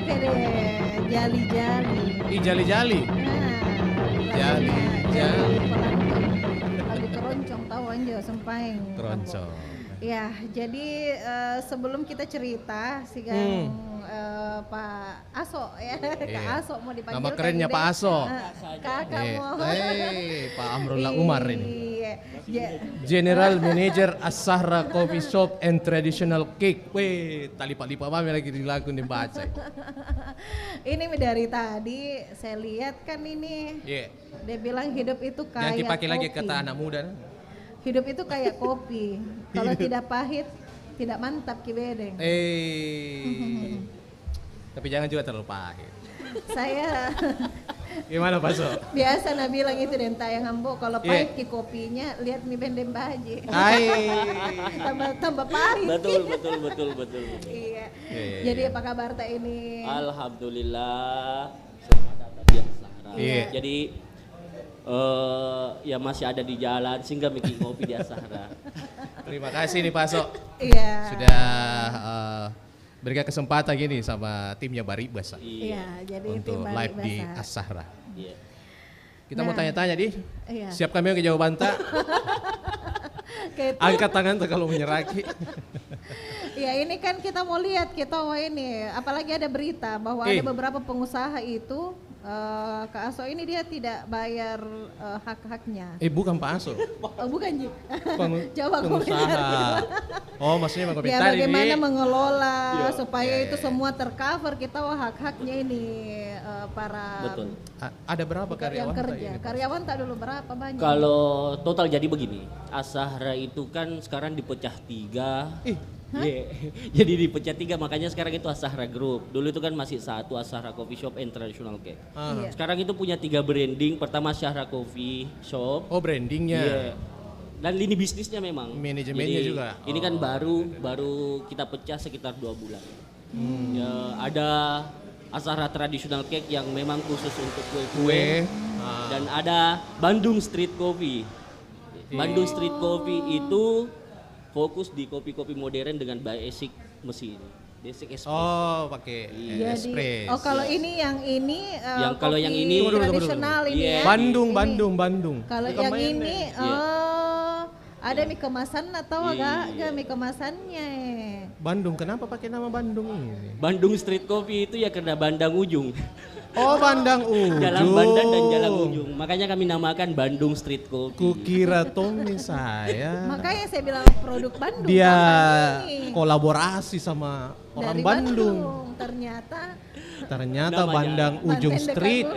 Oke deh, jali-jali. Ih, jali-jali. Jali. Lagu keroncong tahu anjo sempeng. Keroncong. Ya, jadi sebelum kita cerita Pak Aso ya, Kak Aso mau dipanggil. Nama kerennya Pak Aso. Kakak mau. Pak Amrullah Umar ini. Iya. General Manager As-Sahra Coffee Shop and Traditional Cake. Weh, tali-lipat mami lagi dilakukan dibaca. Ini dari tadi saya lihat kan ini. Iya. Dia bilang hidup itu kayak Jangan dipakai lagi kopi. kata anak muda. Hidup itu kayak kopi. Kalau tidak pahit, tidak mantap kibedeng. Tapi jangan juga terlalu pahit. Saya Gimana Pak So? biasa nah bilang itu dan tayang ambo kalau pahit ki kopinya lihat mi bendem baji. tambah pahit. Betul. Iya. Jadi apa kabar tak ini? Alhamdulillah selamat datang di As-Sahra. Jadi ya masih ada di jalan sehingga bikin kopi di As-Sahra. Terima kasih nih Pak So. Iya. Sudah berikan kesempatan gini sama timnya Baribas. Iya, jadi untuk tim live di Baribas. As-Sahra. Iya. Kita mau tanya-tanya di. Iya. Siap kami ke jawaban tak? Angkat tangan tuh kalau menyeraki. Ya ini kan kita mau lihat ini, apalagi ada berita bahwa ada beberapa pengusaha itu Kak Aso ini dia tidak bayar hak-haknya. Bukan Pak Aso. Oh, bukan Ji. Coba pengusaha. Oh maksudnya ya bagaimana mengelola supaya itu semua tercover kita hak-haknya ini para. Betul. Ada berapa karyawan? Yang kerja. Karyawan tak dulu berapa banyak? Kalau total jadi begini, As-Sahra itu kan sekarang dipecah 3. Jadi dipecah 3 makanya sekarang itu As-Sahra Group. Dulu itu kan masih satu As-Sahra Coffee Shop and Traditional Cake. Sekarang itu punya 3 branding. Pertama As-Sahra Coffee Shop. Oh brandingnya. Iya. Dan lini bisnisnya memang. Manajemennya jadi, juga. Ini kan baru kita pecah sekitar 2 bulan. Ya, ada As-Sahra Traditional Cake yang memang khusus untuk kue. Dan ada Bandung Street Coffee. Bandung Street Coffee itu fokus di kopi-kopi modern dengan basic mesin, basic espresso. Oh, pakai espresso. Oh, kalau ini kalau yang ini tradisional ini ya. Bandung. Kalau yang ini ada mie kemasan atau agak mie kemasannya. Bandung, kenapa pakai nama Bandung ini? Bandung Street Coffee itu ya karena Bandang Ujung. Oh, Bandang Ujung. Jalan Bandang dan Jalan Ujung. Makanya kami namakan Bandung Street Coffee. Kukira Tommy saya. Makanya saya bilang produk Bandung. Dia kolaborasi sama orang dari Bandung. Ternyata Bandang Ujung Street.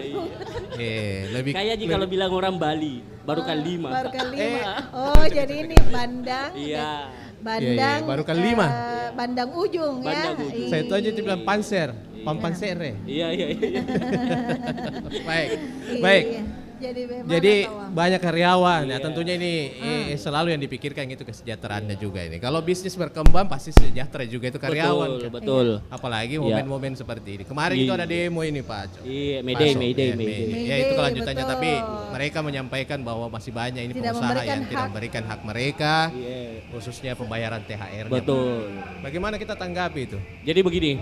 Lebih kayak jika kalau bilang orang Bali, baru kali 5. Baru kali 5. Oh, jadi ini Bandang. Iya. Bandang. Baru kali 5. Bandang Ujung ya. Saya itu aja dibilang panser. Pampansere. Iya. Baik. Jadi banyak karyawan ya tentunya ini selalu yang dipikirkan itu kesejahteraannya juga ini. Kalau bisnis berkembang pasti sejahtera juga itu karyawan. Betul. Apalagi momen-momen seperti ini. Kemarin itu ada demo ini Pak. Iya, Mayday. Ya itu kelanjutannya tapi mereka menyampaikan bahwa masih banyak ini pengusaha yang tidak memberikan hak mereka. Khususnya pembayaran THR. Betul. Bagaimana kita tanggapi itu? Jadi begini,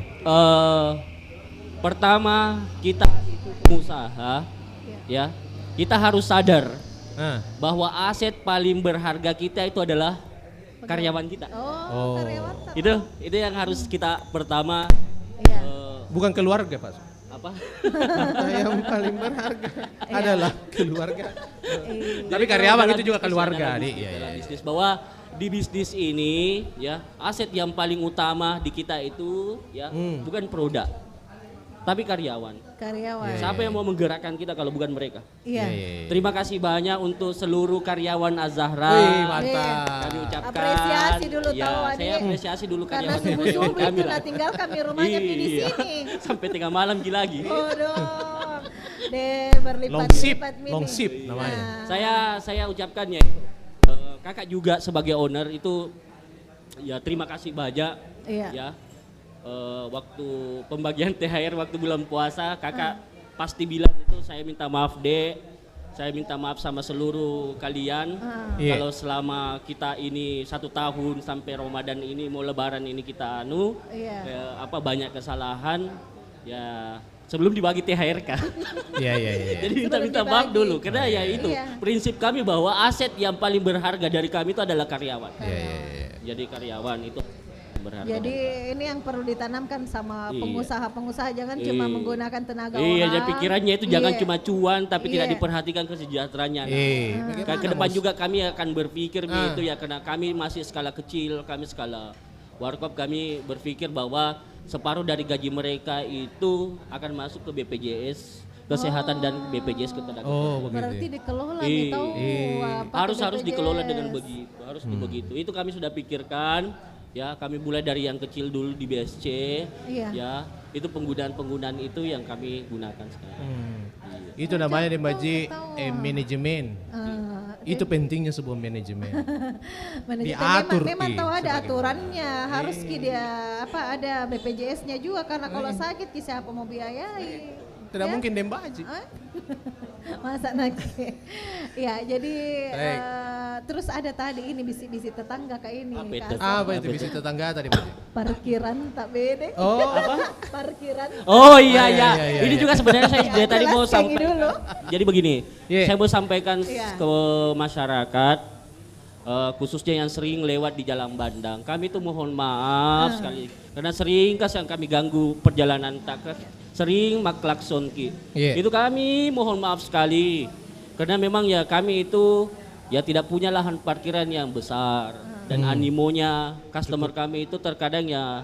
pertama kita itu pengusaha ya. Kita harus sadar bahwa aset paling berharga kita itu adalah karyawan kita. Oh. Karyawan. Itu yang harus kita pertama. Bukan keluarga Pak. Apa? Yang paling berharga adalah keluarga. Tapi karyawan itu juga keluarga, Bisnis bahwa di bisnis ini ya aset yang paling utama di kita itu ya bukan produk. Tapi karyawan. Siapa yang mau menggerakkan kita kalau bukan mereka? Iya. Terima kasih banyak untuk seluruh karyawan Az-Sahra. Mantap. Kami ucapkan. Apresiasi dulu Saya apresiasi dulu karena karyawan. subuh-subuh itu nggak tinggal kami rumahnya di sini. Sampai tengah malam lagi. Oh dong. Berlipat-lipat long ship namanya. Saya ucapkan ya. Kakak juga sebagai owner itu ya terima kasih banyak. Ya. Waktu pembagian THR waktu bulan puasa kakak pasti bilang itu saya minta maaf Dek, saya minta maaf sama seluruh kalian kalau selama kita ini 1 tahun sampai Ramadan ini mau Lebaran ini kita banyak kesalahan ya sebelum dibagi THR kan. Iya. Jadi minta maaf dulu karena ya itu prinsip kami bahwa aset yang paling berharga dari kami itu adalah karyawan. Iya. Jadi karyawan itu berharga. Jadi ini yang perlu ditanamkan sama pengusaha-pengusaha, jangan cuma menggunakan tenaga orang. Iya, jadi pikirannya itu jangan cuma cuan tapi tidak diperhatikan kesejahteraannya. Kan ke depan juga kami akan berpikir begitu ya, karena kami masih skala kecil, kami skala warkop, kami berpikir bahwa separuh dari gaji mereka itu akan masuk ke BPJS Kesehatan dan BPJS Ketenagakerjaan. Oh, begitu. Berarti dikelola gitu. Harus dikelola dengan begitu, harus begitu. Itu kami sudah pikirkan. Ya, kami mulai dari yang kecil dulu di BSC. Ya, itu penggunaan itu yang kami gunakan sekarang. Itu namanya di Baji manajemen. Itu pentingnya sebuah manajemen. Diatur. Memang tahu ada aturannya, harus dia ada BPJS-nya juga, karena kalau sakit siapa mau biayai? Tidak mungkin Dem Baji. Masa nanti. Ya, jadi terus ada tadi ini bisi-bisi tetangga kayak ini. Apa itu bisi tetangga tadi, Baji? Parkiran tak bede. Oh, apa? Parkiran. Oh iya. Ini juga sebenarnya saya dari tadi mau sampaikan. Jadi begini, saya mau sampaikan ke masyarakat, khususnya yang sering lewat di Jalan Bandang. Kami tuh mohon maaf sekali, karena sering yang kami ganggu perjalanan sering maklakson itu kami mohon maaf sekali, karena memang ya kami itu ya tidak punya lahan parkiran yang besar dan animonya customer kami itu terkadang ya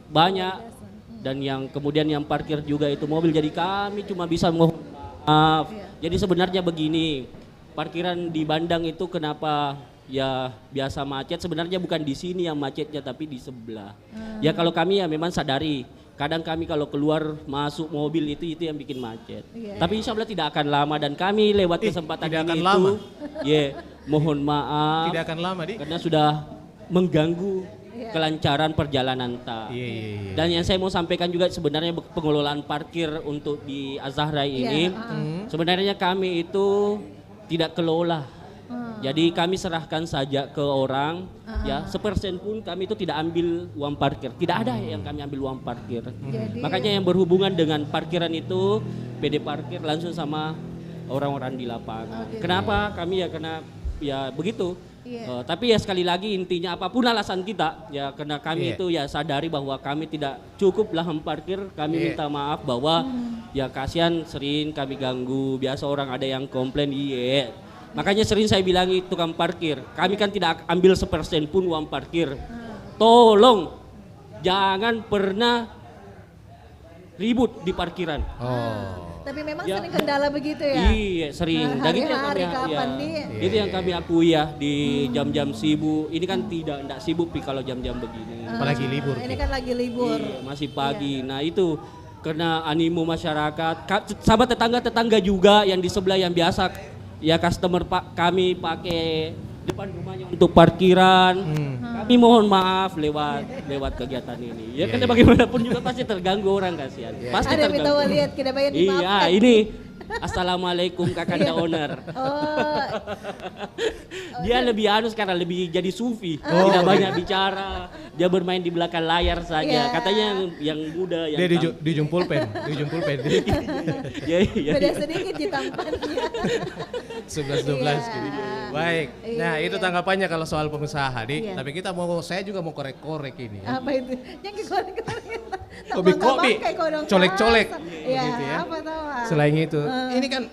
banyak, dan yang kemudian yang parkir juga itu mobil, jadi kami cuma bisa mohon maaf. Jadi sebenarnya begini, parkiran di Bandang itu kenapa ya biasa macet, sebenarnya bukan di sini yang macetnya tapi di sebelah. Ya kalau kami ya memang sadari, kadang kami kalau keluar masuk mobil itu yang bikin macet. Tapi insya Allah tidak akan lama, dan kami lewat kesempatan ini itu mohon maaf. Tidak akan lama, karena sudah mengganggu kelancaran perjalanan Dan yang saya mau sampaikan juga sebenarnya pengelolaan parkir untuk di Azahra ini, sebenarnya kami itu tidak kelola. Jadi kami serahkan saja ke orang, ya 1% pun kami itu tidak ambil uang parkir, tidak ada yang kami ambil uang parkir. Makanya yang berhubungan dengan parkiran itu PD parkir langsung sama orang-orang di lapangan. Kenapa? Kami ya karena ya begitu. Tapi ya sekali lagi intinya apapun alasan kita, ya karena kami itu ya sadari bahwa kami tidak cukup lahan parkir, kami minta maaf bahwa ya kasihan sering kami ganggu, biasa orang ada yang komplain. Makanya sering saya bilangi tukang parkir, kami kan tidak ambil 1% pun uang parkir. Tolong jangan pernah ribut di parkiran. Tapi memang sering kendala begitu ya? Iya sering. Itu yang kami akui ya di jam-jam sibuk. Ini kan tidak sibuk kalau jam-jam begini. Apalagi libur. Ini kan lagi libur. Masih pagi. Nah itu karena animo masyarakat, sama tetangga-tetangga juga yang di sebelah yang biasa ya customer kami pakai depan rumahnya untuk parkiran. Kami mohon maaf lewat kegiatan ini. Ya karena bagaimanapun juga pasti terganggu orang, kasihan. Pasti ada terganggu. Lihat kita bayar di Iya, ini Assalamualaikum Kakanda owner. Dia lebih karena lebih jadi sufi, tidak banyak bicara. Dia bermain di belakang layar saja. Katanya yang muda yang dia dijumpul pen. Beda sedikit di tampannya. 11-12 gitu. Baik. Nah, itu tanggapannya kalau soal pengusaha, Dik. Tapi saya juga mau korek-korek ini. Apa itu? Yang korek-korek. Kopi-kopi. Colek-colek. Gitu ya. Apa tahu? Selain itu, ini kan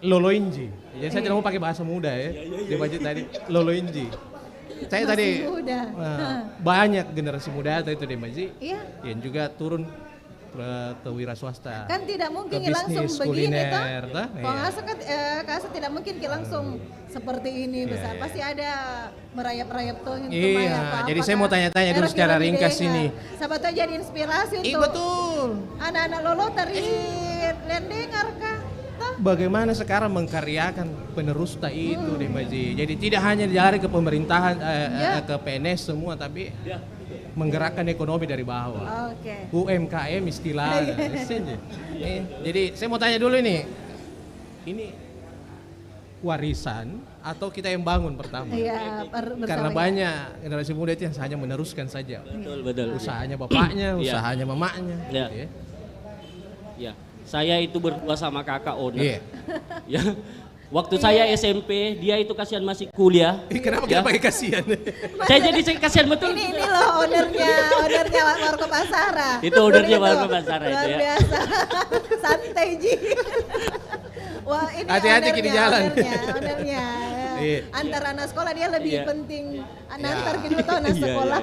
Loloinji. Ya saya tidak mau pakai bahasa muda ya. Di budget tadi Loloinji. Saya tadi banyak generasi muda itu di Maji yang juga turun ke wira swasta. Kan tidak mungkin langsung begini toh. Kalau tidak mungkin langsung seperti ini besar. Pasti ada merayap-rayap tuh. Jadi saya mau tanya-tanya dulu secara ringkas ini. Siapa tahu jadi inspirasi untuk anak-anak Lolo tari dengar kah? Bagaimana sekarang mengkaryakan penerus itu di Maji. Jadi tidak hanya dari ke pemerintahan, ke PNS semua, tapi menggerakkan ekonomi dari bawah. UMKM istilahnya. Jadi saya mau tanya dulu ini warisan atau kita yang bangun pertama? Iya, Karena banyak generasi muda itu yang hanya meneruskan saja. Betul. Usahanya bapaknya, usahanya mamanya. Iya. Gitu ya. Ya, saya itu berdua sama kakak owner. Iya. Ya. Waktu saya SMP, dia itu kasihan masih kuliah. Kenapa kita pakai kasihan? Saya jadi kasihan betul. Ini loh ownernya Warkop Asara. Itu ownernya Warkop Asara itu ya. Luar biasa. Santai Ji. Wah, ini hati-hati di jalan. Ownernya. Iya. Antar anak sekolah dia lebih penting antar gitu tuh anak sekolah.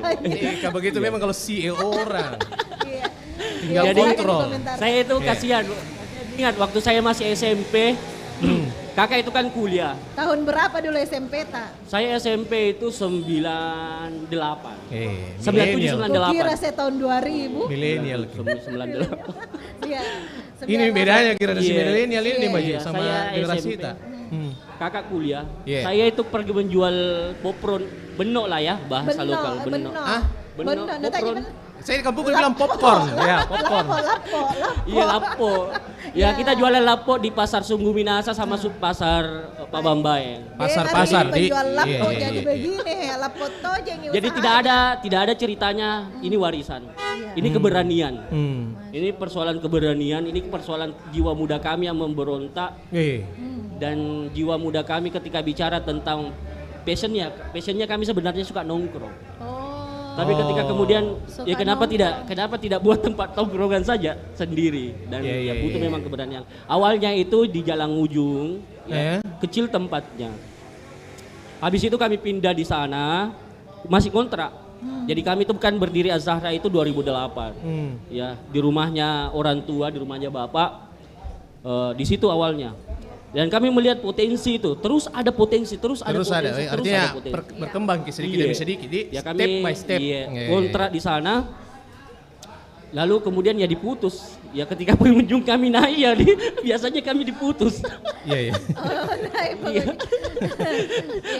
Kalau begitu memang kalau CEO orang. Iya. Tinggal Jadi, kontrol. Saya itu kasihan. Ingat waktu saya masih SMP, kakak itu kan kuliah. Tahun berapa dulu SMP tak? Saya SMP itu 98. 97 98. Kira saya tahun 2000. Milenial. 98. Iya. Ini bedanya generasi milenial ini Mbak Ji sama generasi kita. Kakak kuliah. Saya itu pergi menjual popcorn benok lah ya, bahasa lokal benok. Benok. Popcorn. Saya di kampung bilang popcorn, ya popcorn. Lapo. Iya lapo. Ya kita jualan lapo di pasar Sungguh Minasa sama pasar Pak Bambai. Pasar di. Jual lapo jadi begini, lapo tojeng. Jadi tidak ada ceritanya ini warisan. Ini keberanian. Ini persoalan keberanian, ini persoalan jiwa muda kami yang memberontak. Dan jiwa muda kami ketika bicara tentang passionnya kami sebenarnya suka nongkrong. Tapi ketika kemudian ya kenapa tidak buat tempat tongkrongan saja sendiri dan butuh memang keberanian. Awalnya itu di Jalan Ujung, kecil tempatnya. Habis itu kami pindah di sana, masih kontrak. Jadi kami itu kan berdiri Az-Zahra itu 2008. Ya, di rumahnya orang tua, di rumahnya bapak. Di situ awalnya. Dan kami melihat potensi itu, terus ada potensi. Artinya berkembang sedikit demi sedikit, ya kami, step by step. Kontrak di sana, lalu kemudian ya diputus. Ya ketika pengunjung kami naik ya biasanya kami diputus. Iya.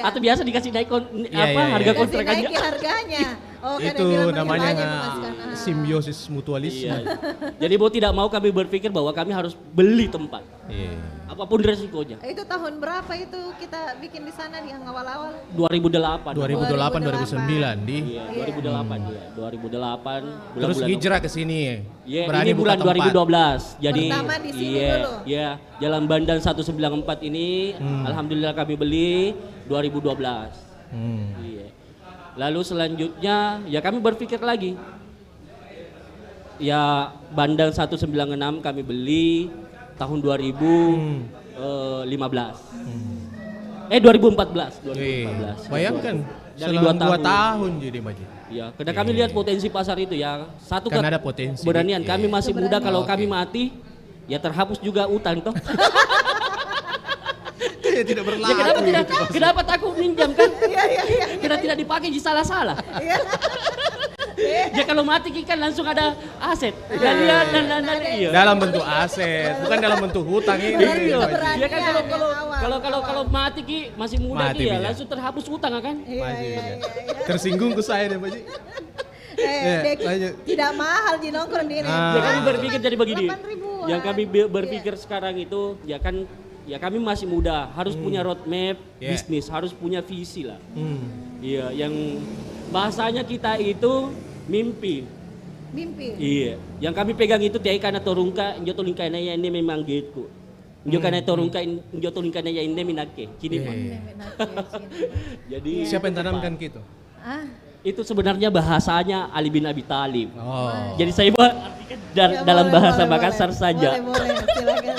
Atau biasa dikasih naik harga kontrak aja. Naik harganya. Itu namanya simbiosis mutualisme. Jadi mau tidak mau kami berpikir bahwa kami harus beli tempat. Apapun resikonya. Itu tahun berapa itu kita bikin di sana yang awal-awal? 2008 2009 di. Iya, 2008 2008. Terus hijrah ke sini. Ini bulan 2012. Jadi pertama di sini dulu. Iya, Jalan Bandan 194 ini alhamdulillah kami beli 2012. Iya. Lalu selanjutnya ya kami berpikir lagi. Ya Bandan 196 kami beli tahun 2015. 2014. Bayangkan dari 2 tahun jadi Mbak Ji. Ya, karena kami lihat potensi pasar itu ya. Satu kan ada potensi. Keberanian kami masih muda, kalau kami mati ya terhapus juga utang toh. Ya tidak berlaku. Ya, kenapa takut minjam kan? Karena tidak dipakai di salah-salah. Ya kalau mati kan langsung ada aset. Dan dalam bentuk aset, bukan dalam bentuk hutang ini. Ya kan kalau mati masih muda langsung terhapus utang kan? Tersinggung ke saya deh Pak Ji. Tidak mahal di nongkrong di ini. Ya kami berpikir jadi begini. Yang kami berpikir sekarang itu ya kami masih muda, harus punya roadmap bisnis, harus punya visi lah. Iya, yang bahasanya kita itu mimpi. Iya, yang kami pegang itu tiai kana torungka, njo tolingka ya ini memang gitu. Njo kana torungka, njo tolingka ya ini minake. Kini Jadi siapa yang tanamkan gitu? Itu sebenarnya bahasanya Ali bin Abi Thalib. Jadi saya artikan dalam bahasa Makassar saja. Boleh, silakan.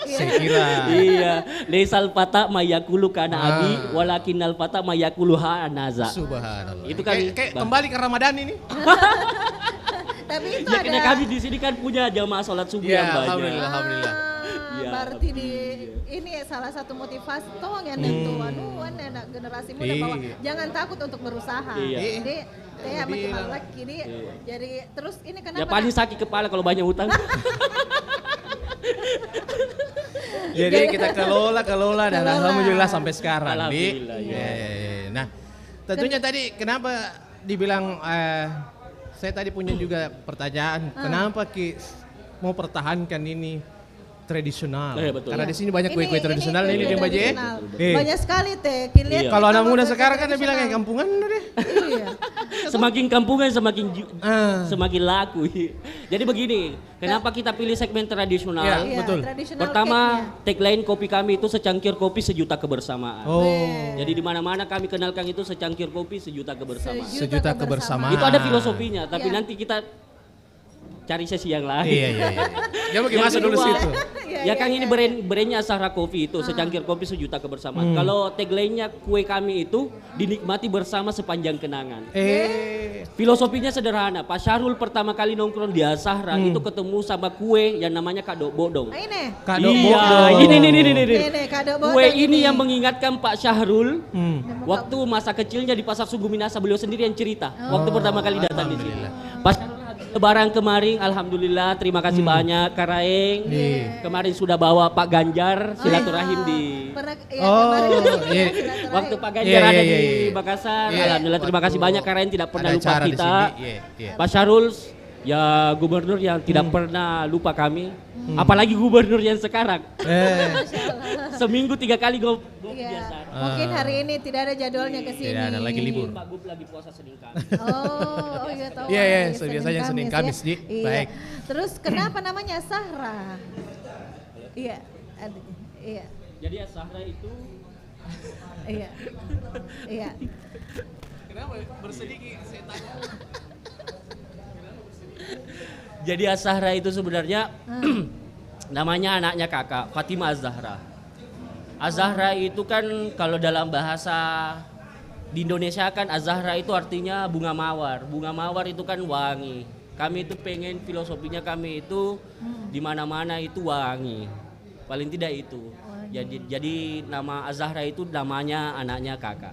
Saya kira. Iya, laisal fata mayakulu kana abi walakinnal fata mayakulu anaza. Subhanallah. Itu kan kayak kembali ke Ramadan ini. Tapi itu ya karena kami di sini kan punya jamaah sholat subuh yang banyak. Alhamdulillah. Berarti ini salah satu motivasi toh yang anak generasi muda bahwa jangan takut untuk berusaha. Jadi saya makin lagi jadi terus ini kenapa? Ya paling sakit kepala kalau banyak hutang. Jadi kita kelola dan alhamdulillah sampai sekarang. Nah, tentunya tadi kenapa dibilang saya tadi punya juga pertanyaan, kenapa Ki mau pertahankan ini tradisional. Betul. Karena di sini banyak kue-kue tradisional ini dia Mbak Ji. Banyak sekali teh. Kalau anak muda sekarang kan dia bilang kayak kampungan deh. Iya. Semakin kampungan semakin laku. Jadi begini, kenapa kita pilih segmen tradisional? Iya, betul. Pertama, tagline kopi kami itu secangkir kopi sejuta kebersamaan. Jadi di mana-mana kami kenalkan itu secangkir kopi sejuta kebersamaan. Sejuta kebersamaan. Itu ada filosofinya, tapi nanti kita cari sesi yang lain. Iya. Ya mau masuk dulu situ. Ya kan ini brandnya Azahra Coffee itu secangkir kopi sejuta kebersamaan. Kalau tagline-nya kue kami itu dinikmati bersama sepanjang kenangan. Filosofinya sederhana. Pak Syahrul pertama kali nongkrong di Azahra itu ketemu sama kue yang namanya Kado Bodong. Ini. Kado Bodong. Ini Kado Bodong. Kue ini yang mengingatkan Pak Syahrul waktu masa kecilnya di Pasar Sugu Minasa, beliau sendiri yang cerita waktu pertama kali datang di sini. Pas Lebaran kemarin, alhamdulillah, terima kasih banyak Kak Raeng. Kemarin sudah bawa Pak Ganjar silaturahim di. Waktu Pak Ganjar ada di Makassar, alhamdulillah terima kasih banyak Kak Raeng tidak pernah lupa kita. Pak Syahrul, ya gubernur yang tidak pernah lupa kami. Apalagi gubernur yang sekarang. Seminggu 3 kali go biasa. Mungkin hari ini tidak ada jadwalnya ke sini. Tidak ada lagi libur. Pak Gub lagi puasa Senin Kamis. Oh iya tahu. Iya, biasanya Senin Kamis, Ji. Baik. Terus kenapa namanya Azahra? Iya. Iya. Jadi Azahra itu Iya. Kenapa bersedih saya tanya? Jadi Azahra itu sebenarnya namanya anaknya kakak, Fatimah Az-Zahra. Az-Zahra itu kan kalau dalam bahasa di Indonesia kan Az-Zahra itu artinya bunga mawar. Bunga mawar itu kan wangi. Kami itu pengen filosofinya kami itu di mana-mana itu wangi. Paling tidak itu. Jadi nama Az-Zahra itu namanya anaknya kakak.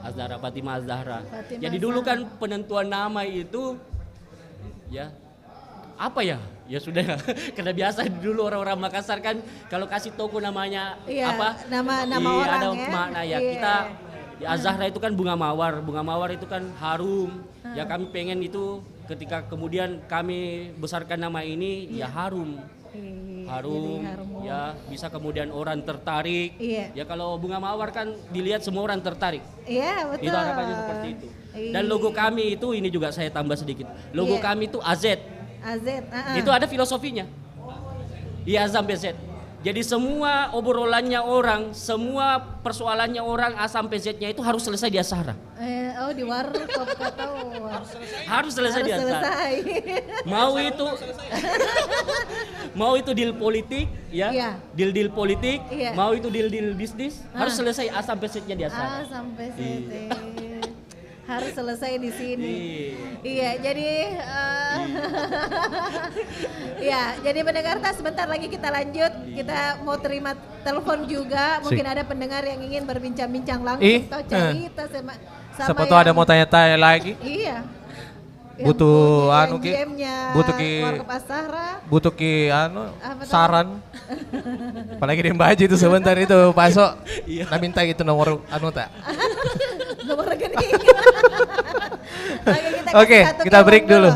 Az-Zahra, Fatimah Az-Zahra. Jadi dulu kan penentuan nama itu ya apa ya? Ya sudah, karena biasa dulu orang-orang Makassar kan kalau kasih toko namanya apa? Nama orang ada ya. makna ya. Kita Az-Zahra itu kan bunga mawar. Bunga mawar itu kan harum. Ya kami pengen itu ketika kemudian kami besarkan nama ini ya harum. Harum ya bisa kemudian orang tertarik. Ya kalau bunga mawar kan dilihat semua orang tertarik. Iya betul. Itu harapannya seperti itu. Dan logo kami itu ini juga saya tambah sedikit. Logo kami itu AZ. Itu ada filosofinya. Iya sampai Z. Jadi semua obrolannya orang, semua persoalannya orang A sampai Z-nya itu harus selesai di Azahra. Di warkop kata harus selesai di Azahra. Mau itu deal politik ya, deal politik, mau itu deal bisnis, harus selesai A sampai Z-nya di Azahra. A sampai Z. Harus selesai di sini. Iya, jadi jadi pendengar sebentar lagi kita lanjut. Kita mau terima telepon juga. Mungkin ada pendengar yang ingin berbincang-bincang langsung atau cerita sama siapa tahu ada mau tanya-tanya lagi. Iya. Butuh butuh saran. Apalagi di Mbak Haji itu sebentar itu Pak So. Nah minta gitu nomor tak. Nomor rekening. Oke, kita break dulu.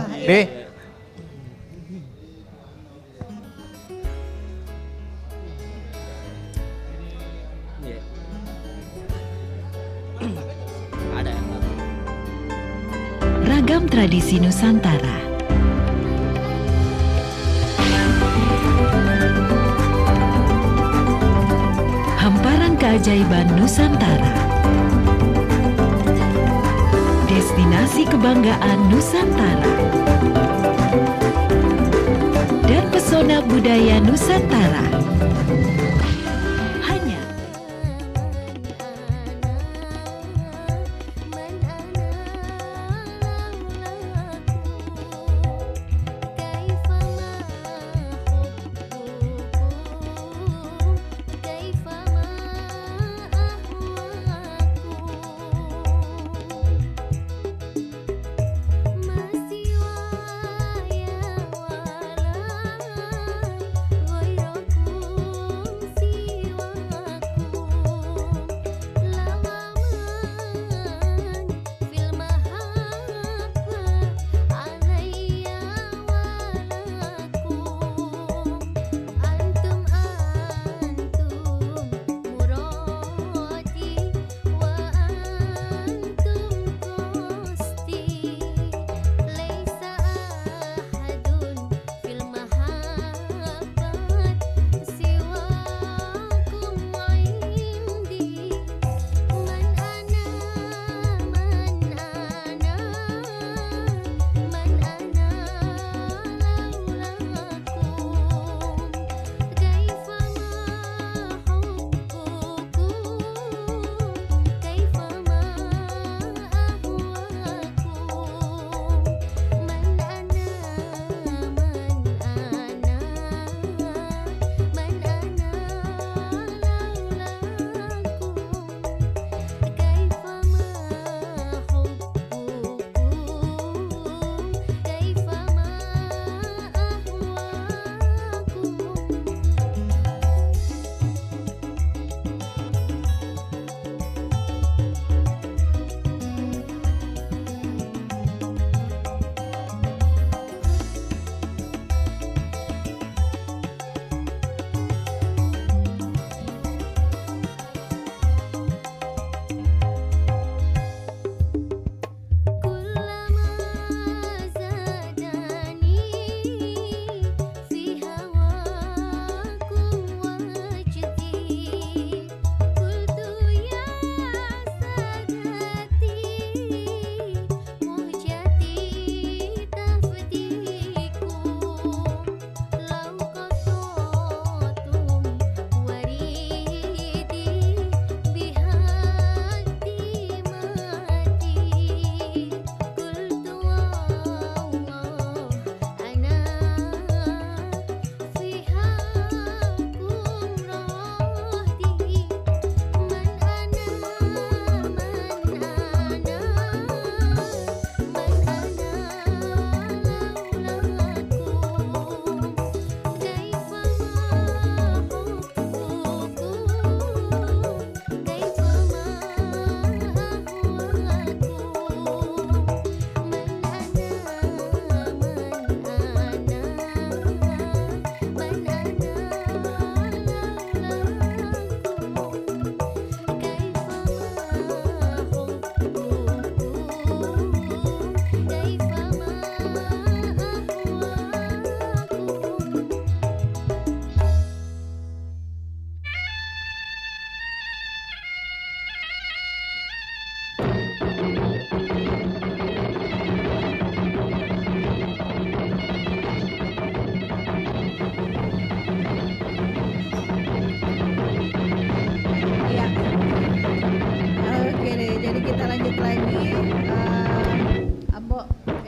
Ragam tradisi Nusantara. Hamparan keajaiban Nusantara. Destinasi kebanggaan Nusantara. Dan pesona budaya Nusantara.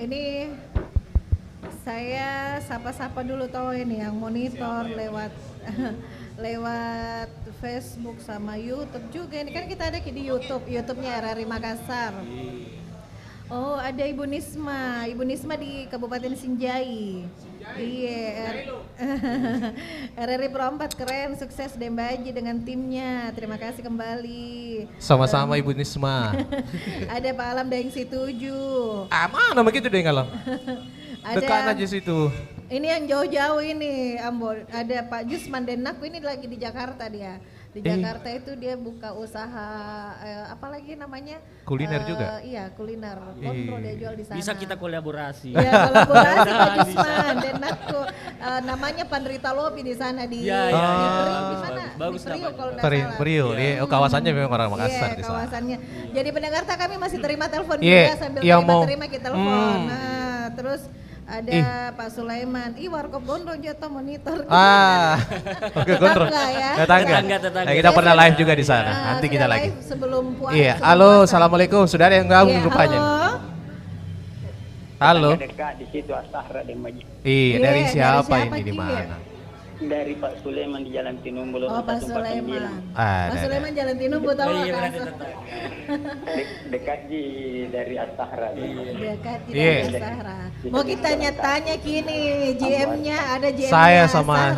ini saya sapa-sapa dulu tahu ini yang monitor lewat lewat Facebook sama YouTube juga. Ini kan kita ada di YouTube-nya RRI Makassar. Oh, ada Ibu Nisma di Kabupaten Sinjai. Iya. RRI Pro 4 keren, sukses Dembaji dengan timnya. Terima kasih kembali. Sama-sama Ibu Nisma. Ada Pak Alam Daeng Situju. Mana begitu Daeng Alam? Dekat aja situ. Ini yang jauh-jauh ini, Ambon. Ada Pak Jusman Denaku ini lagi di Jakarta dia. Di Jakarta itu dia buka usaha apa lagi namanya? Kuliner juga. Iya, kuliner. Kontrol dia jual di sana. Bisa kita kolaborasi. Ya, kolaborasi Pak Jusman Denaku. Namanya Pandrita Lopi di sana di Priok di mana? Bagus di Priok kalau Priok. Kawasannya memang orang Makassar di sana. Kawasannya. Jadi pendengar kami masih terima telepon juga sambil terima kita telepon. Nah, terus ada Pak Sulaiman, Warkop Gondrong jatuh monitor. Oke Gondrong. Tetangga. Nah, kita pernah live juga di sana. Nanti kita lagi. Sebelum puasa. Iya, halo, assalamualaikum. Sudah ada yang gabung rupanya. Halo. Dekat di situ Astahra dan Majid. Iya, dari siapa ini di mana? Dari Pak Sulaiman di Jalan Tinumbu. Oh, Pak Sulaiman. Pak Sulaiman Jalan Tinumbu tahu kan? Dekat dari Astahra. Dekat dari Astahra. Mau kita tanya kini GM-nya ada GM-nya saya sama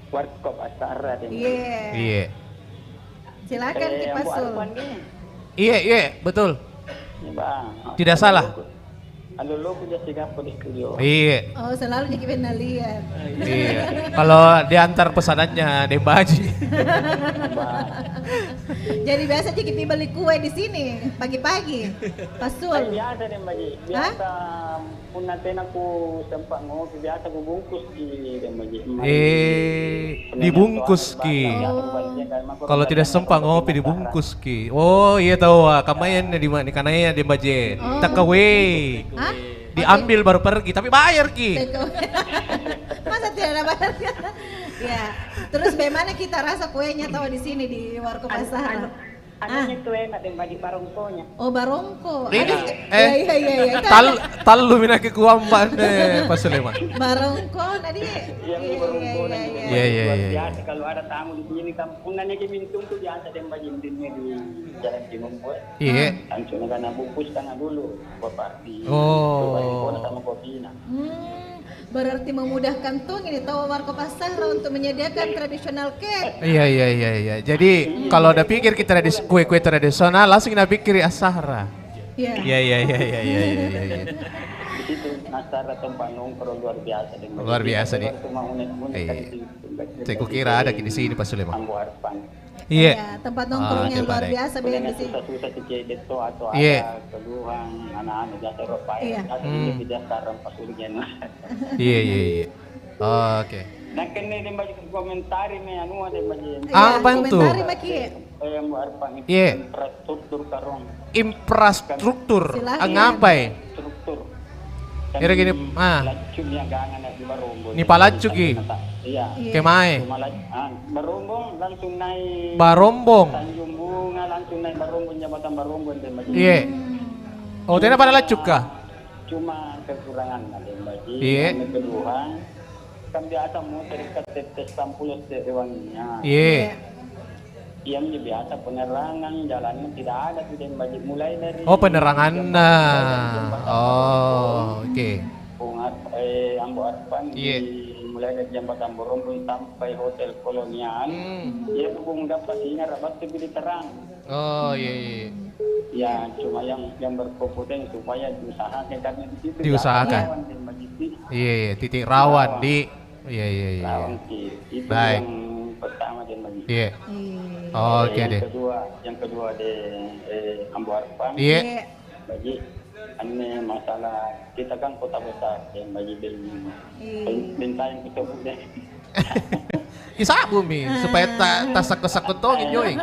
Warkop Astahra. Iya. Silakan Pak Sul. Iya, betul. Tidak salah. Halo lo punya sigap di studio. Iya. Oh, selalu jadi pernah lihat. Iya. Kalau diantar pesanannya Dembaji. Jadi biasa Ciki beli kue di sini pagi-pagi. Pasul. Biasa Dembaji. Biasa pun nanti aku sempat ngopi biasa aku bungkus di Dembaji. Dibungkus ki. Kalau tidak sempat ngopi dibungkus ki. Oh iya tahu kamayan di mana kananya Dembaji. Tak away. Diambil baru pergi, tapi bayar ki. Masa tidak ada bayar? Ya. Terus bagaimana kita rasa kuenya tahu di sini di Warkop Astahra? Anaknya tuh enak deh di barongkonya. Oh barongko. Iya. Talu minake kuamban deh Pak Sulaiman. Barongko tadi. Iya. Kalau ada tamu di sini kampungannya ke mintung tuh biasa deh bagi di Jalan Tinumbu. Iya. Langsung karena bungkus karena dulu party. Oh. Sama kopinya. Berarti memudahkan tuh ini tahu Warkop Astahra untuk menyediakan tradisional cake. Iya. Jadi kalau udah pikir kita kue-kue tradisional langsung kita pikir Astahra. Iya. Di situ Astahra tempat nongkrong luar biasa. Luar biasa nih. Saya kira ada di sini Pak Sulaiman. Iya. Tempat nongkrongnya luar biasa di sini. Susah itu atau ada keluhan anak-anak biasa Eropa. Tapi dia sekarang pas ujian. Iya. Oke. Nah kena dia bagi komentar ini anu ada bagi. Apa itu? Komentar bagi. Yang buat infrastruktur karong. Infrastruktur. Ngapai? Struktur. Kira gini, Lacuk yang gangan di Barombo. Ni palacuk ki. Iya. Kemai. Barombong langsung naik. Barombong. Tanjung Bunga langsung naik Barombong jembatan Barombong tembak. Iya. Oh, tena pada lacuk kah? Cuma kekurangan tembak. Iya. Kedua, kan biasa muter ke sampul sewanginya. Iya. Yang biasa penerangan jalannya tidak ada tuh tembak mulai dari. Oh, penerangan. Oh, oke. Ambo Arfan mulai dari jembatan Barombong sampai hotel kolonial. Dia hubung dapat sinyal rapat lebih terang. Oh iya. Ya cuma yang berkompetensi supaya diusahakan karena di situ diusahakan. Iya, titik rawan di. Iya. Rawan itu baik. Yang pertama dan bagi. Iya. Oke deh. Yang kedua di Ambo Arfan. Iya. Bagi ini masalah kita kan kota besar yang bagi bintang yang kita punya. Isa bumi supaya tak sakut tongin joy.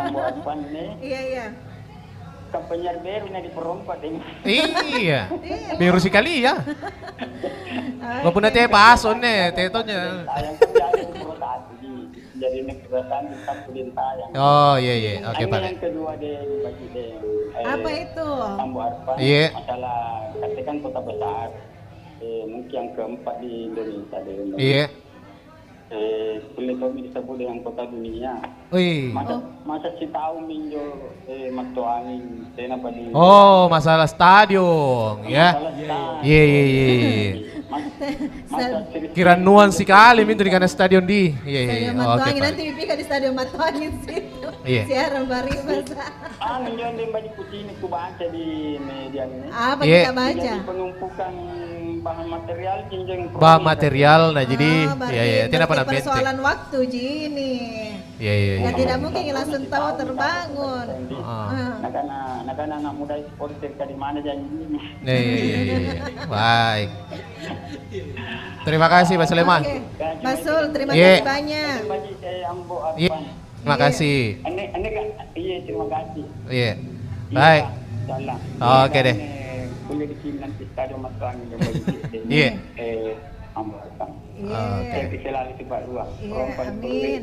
Iya. Kampanye baru ini di perompak ini. Iya. Baru sekali ya. Walaupun nanti pason nih, tetonya. Jadi ini kebiasaan di satu bintang. Oh iya. Oke Pak. Yang kedua deh bagi Apa itu? Ambo Arfan, Iya. masalah katakan kota besar, mungkin yang keempat di Indonesia. Iya. Sulit kami disebut dengan kota dunia. Wih. Masa si tahu minjo matuangin kenapa di. Oh, masalah stadion, ya. Iya, iya, iya. Kira nuan sekali mintu di karena stadion di. Iya, iya. Stadion Matuangin nanti Mipika di Stadion Matuangin situ. Iya. Siaran bari masa. Minjo di baju putih ini ku baca di media ini. Apa kita baca? Jadi penumpukan bahan material jinjeng. Bahan material, nah jadi, iya, iya. Tidak pernah bete. Persoalan waktu Jini. Iya, iya. Ya tidak mungkin langsung tahu terbangun. Nah, anak muda supporter di mana janjinya. Baik. Terima kasih Pak Sulaiman. Pak Sul, terima kasih banyak. Iya. Terima kasih. Iya, terima kasih. Iya. Baik. Oke deh. Kuliah di sini nanti stadion Matuangin. Iya. Oke. Selalu Pak Dua. Amin.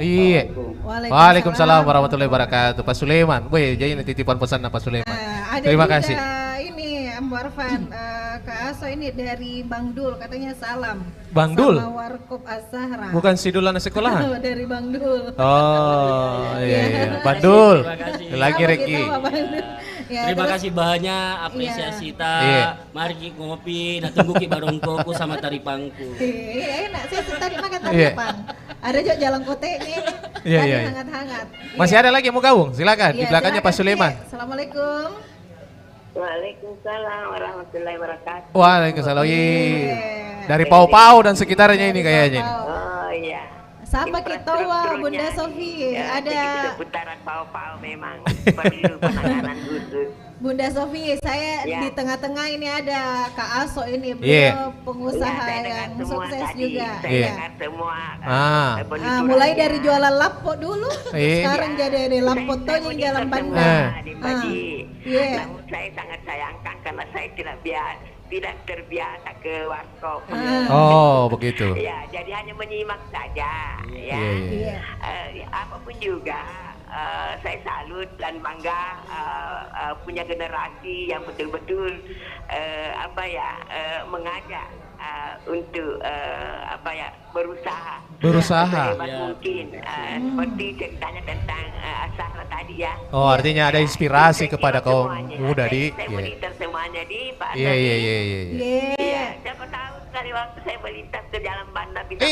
Iya. Waalaikumsalam warahmatullahi wabarakatuh. Pak Sulaiman. Wih, jadi titipan pesan Pak Sulaiman. Terima kasih. Ini Ambo Arfan, Kak Aso ini dari Bang Dul, katanya salam. Bang Dul? Sama Warkop Azahra. Bukan si Dul anak sekolahan? Dari Bang Dul. Oh, iya, iya. Bang Dul. Lagi Reki. Ya, terima kasih banyak apresiasi ta. Iya. Mari kita ngopi, nah tunggu ki barongkoku sama taripangku. Iya, enak. Saya tadi makan taripang. Ada juga jalan kote ini. Iya, iya. Hangat-hangat. Masih ada lagi yang mau gabung? Silakan. Di belakangnya Pak Sulaiman. Assalamualaikum. Waalaikumsalam warahmatullahi wabarakatuh. Waalaikumsalam. Dari Pau-Pau dan sekitarnya ini kayaknya. Oh iya. Sama kita Bunda Sofi, ya, ada seputaran Pau-Pau memang perlu penanganan khusus. Bunda Sofi, saya di tengah-tengah ini ada Kak Aso ini, Iya. pengusaha yang sukses juga. Saya dengar semua. Mulai dari jualan lapo dulu, sekarang jadi ada lapo tuh yang Jalan Bandar. Namun saya sangat sayangkan karena saya tidak terbiasa ke warkop. Oh, begitu. Ya, jadi hanya menyimak saja. Ya, apapun juga. Saya salut dan bangga punya generasi yang betul-betul mengajak untuk berusaha mungkin seperti ceritanya tentang Azahra tadi ya. Oh, artinya ada inspirasi kepada kaum muda di. Saya melintas semuanya di Pak Iya. Iya, siapa tahu sekali waktu saya melintas ke Jalan Bandar bisa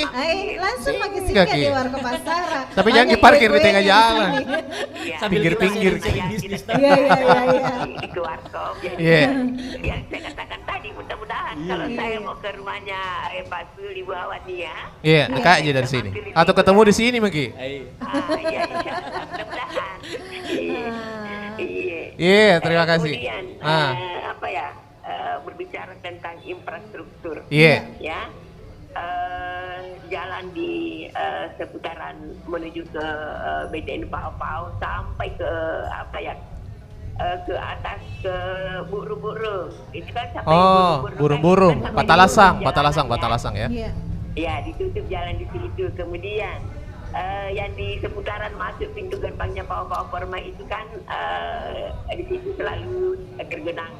langsung pakai singgah di Warkop Azahra. Tapi jangan diparkir di tengah jalan. Pinggir-pinggir. Iya. Di warkop. Yang saya katakan tadi, mudah-mudahan kalau saya mau ke rumahnya Pak Sul Ibu Awan ya. Iya, dekat aja dari sini. Atau ketemu di sini, Maki. Iya, mudah-mudahan. Iya, terima kasih. Kemudian berbicara tentang infrastruktur. Iya. Ya. Jalan di seputaran menuju ke BDN Pau-Pau sampai ke ke atas ke Buru-Buru. Itu kan sampai Buru-Buru. Patalasang ya. Ya, ditutup jalan di situ. Kemudian yang di seputaran masuk pintu gerbangnya Pau-Pau Permai itu kan di situ selalu tergenang.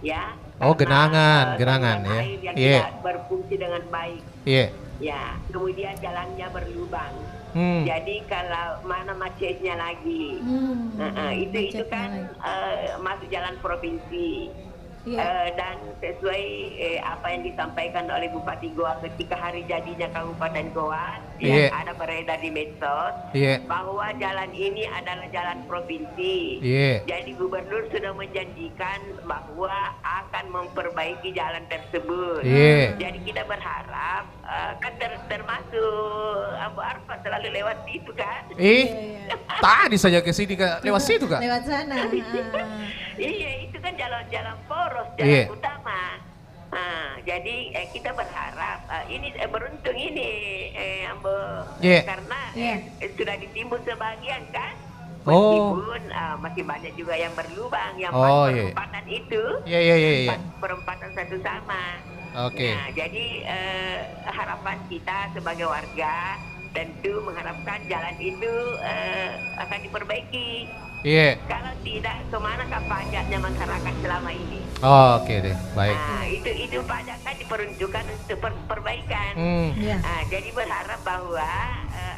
Ya. Oh, genangan ya. Yang tidak berfungsi dengan baik. Iya. Ya, kemudian jalannya berlubang. Jadi kalau mana macetnya lagi, itu kan masuk jalan provinsi. Dan sesuai apa yang disampaikan oleh Bupati Goa ketika hari jadinya Kabupaten Goa, yang ada beredar di medsos bahwa jalan ini adalah jalan provinsi. Jadi Gubernur sudah menjanjikan bahwa akan memperbaiki jalan tersebut. Jadi kita berharap kan termasuk Abu Arfa selalu lewat situ kan? Tadi saja ke sini lewat situ Kak. Lewat sana. Iya, itu kan jalan-jalan poros, jalan utama. Jadi kita berharap ini beruntung ini karena sudah ditimbun sebagian kan. Meskipun masih banyak juga yang berlubang, yang perempatan itu perempatan satu sama. Nah, jadi harapan kita sebagai warga tentu mengharapkan jalan itu akan diperbaiki. Iya. Kalau tidak, kemanakah pajaknya masyarakat selama ini? Oh, oke deh, baik. Nah, itu pajak kan diperuntukkan untuk perbaikan. Jadi berharap bahwa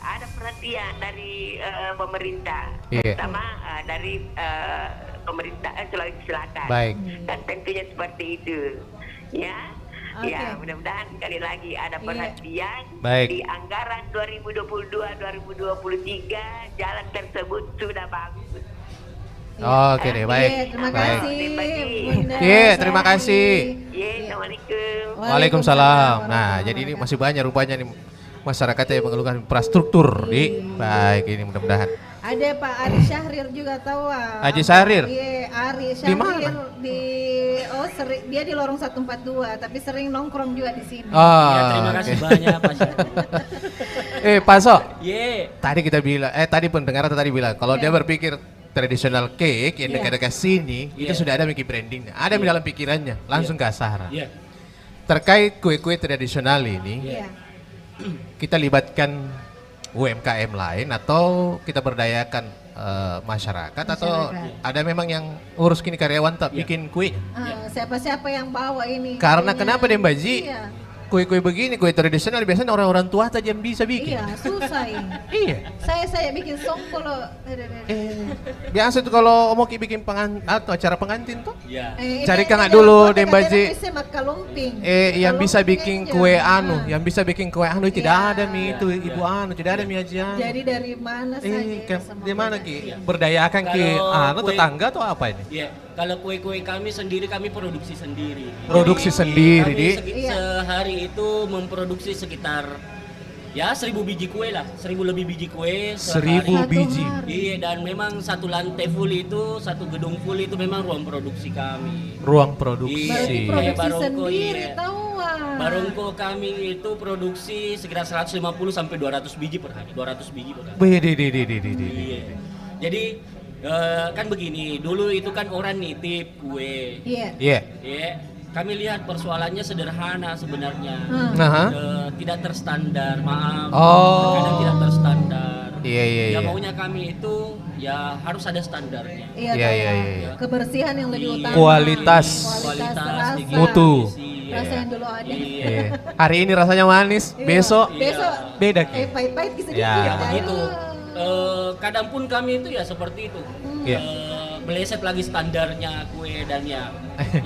ada perhatian dari pemerintah, terutama dari pemerintah Sulawesi Selatan. Baik. Dan tentunya seperti itu, ya. Ya, mudah-mudahan sekali lagi ada perhatian di anggaran 2022-2023 jalan tersebut sudah bagus. Oke deh, baik. Terima kasih, Bunda. Terima kasih. Assalamualaikum. Waalaikumsalam. Nah, jadi ini masih banyak rupanya nih masyarakat yang mengeluhkan infrastruktur di. Baik, ini mudah-mudahan. Ada Pak Ari Syahrir juga tahu. Haji Syahrir? Iya, Ari Syahrir. Di mana? Dia di lorong 142, tapi sering nongkrong juga di sini. Terima kasih banyak Pak Syahrir. Pak So. Tadi kita bilang, tadi pendengar tadi bilang kalau dia berpikir tradisional cake yang dekat-dekat sini itu sudah ada bikin brandingnya, ada di dalam pikirannya, langsung ke Asahara. Terkait kue-kue tradisional ini, kita libatkan UMKM lain atau kita berdayakan masyarakat atau ada memang yang urus kini karyawan tak bikin kue? Siapa-siapa yang bawa ini? Karena kenapa deh Mbak Ji? Kue-kue begini, kue tradisional biasanya orang-orang tua saja yang bisa bikin. Iya, susah ini. Iya. Saya bikin song kalau biasa tuh kalau mau bikin atau acara pengantin tuh. Cari kan dulu deh Mbak Ji. Yang bisa bikin kue yang bisa bikin kue tidak ada mi itu Ibu tidak ada mi aja. Jadi dari mana saja? Di mana Ki? Berdayakan Ki tetangga atau apa ini? Iya. Kalau kue-kue kami sendiri, kami produksi sendiri. Produksi sendiri, Di? Sehari itu memproduksi sekitar 1.000 biji kue lah, 1.000 lebih biji kue. 1.000 biji? Iya, dan memang satu lantai full itu, satu gedung full itu memang ruang produksi kami. Ruang produksi? Iya, produksi sendiri tahu. Barongko kami itu produksi sekitar 150 sampai 200 biji per hari. 200 biji per hari. Iya. Jadi kan begini, dulu itu kan orang nitip kue. Iya. Kami lihat persoalannya sederhana sebenarnya. Tidak terstandar, maaf. Kadang tidak terstandar. Iya. Maunya kami itu harus ada standarnya. Iya. Kebersihan yang lebih utama. Kualitas mutu. Rasa yang dulu ada. Hari ini rasanya manis, besok beda Ki. Pahit-pahit sedikit. Begitu. Kadang pun kami itu seperti itu. Meleset lagi standarnya kue dan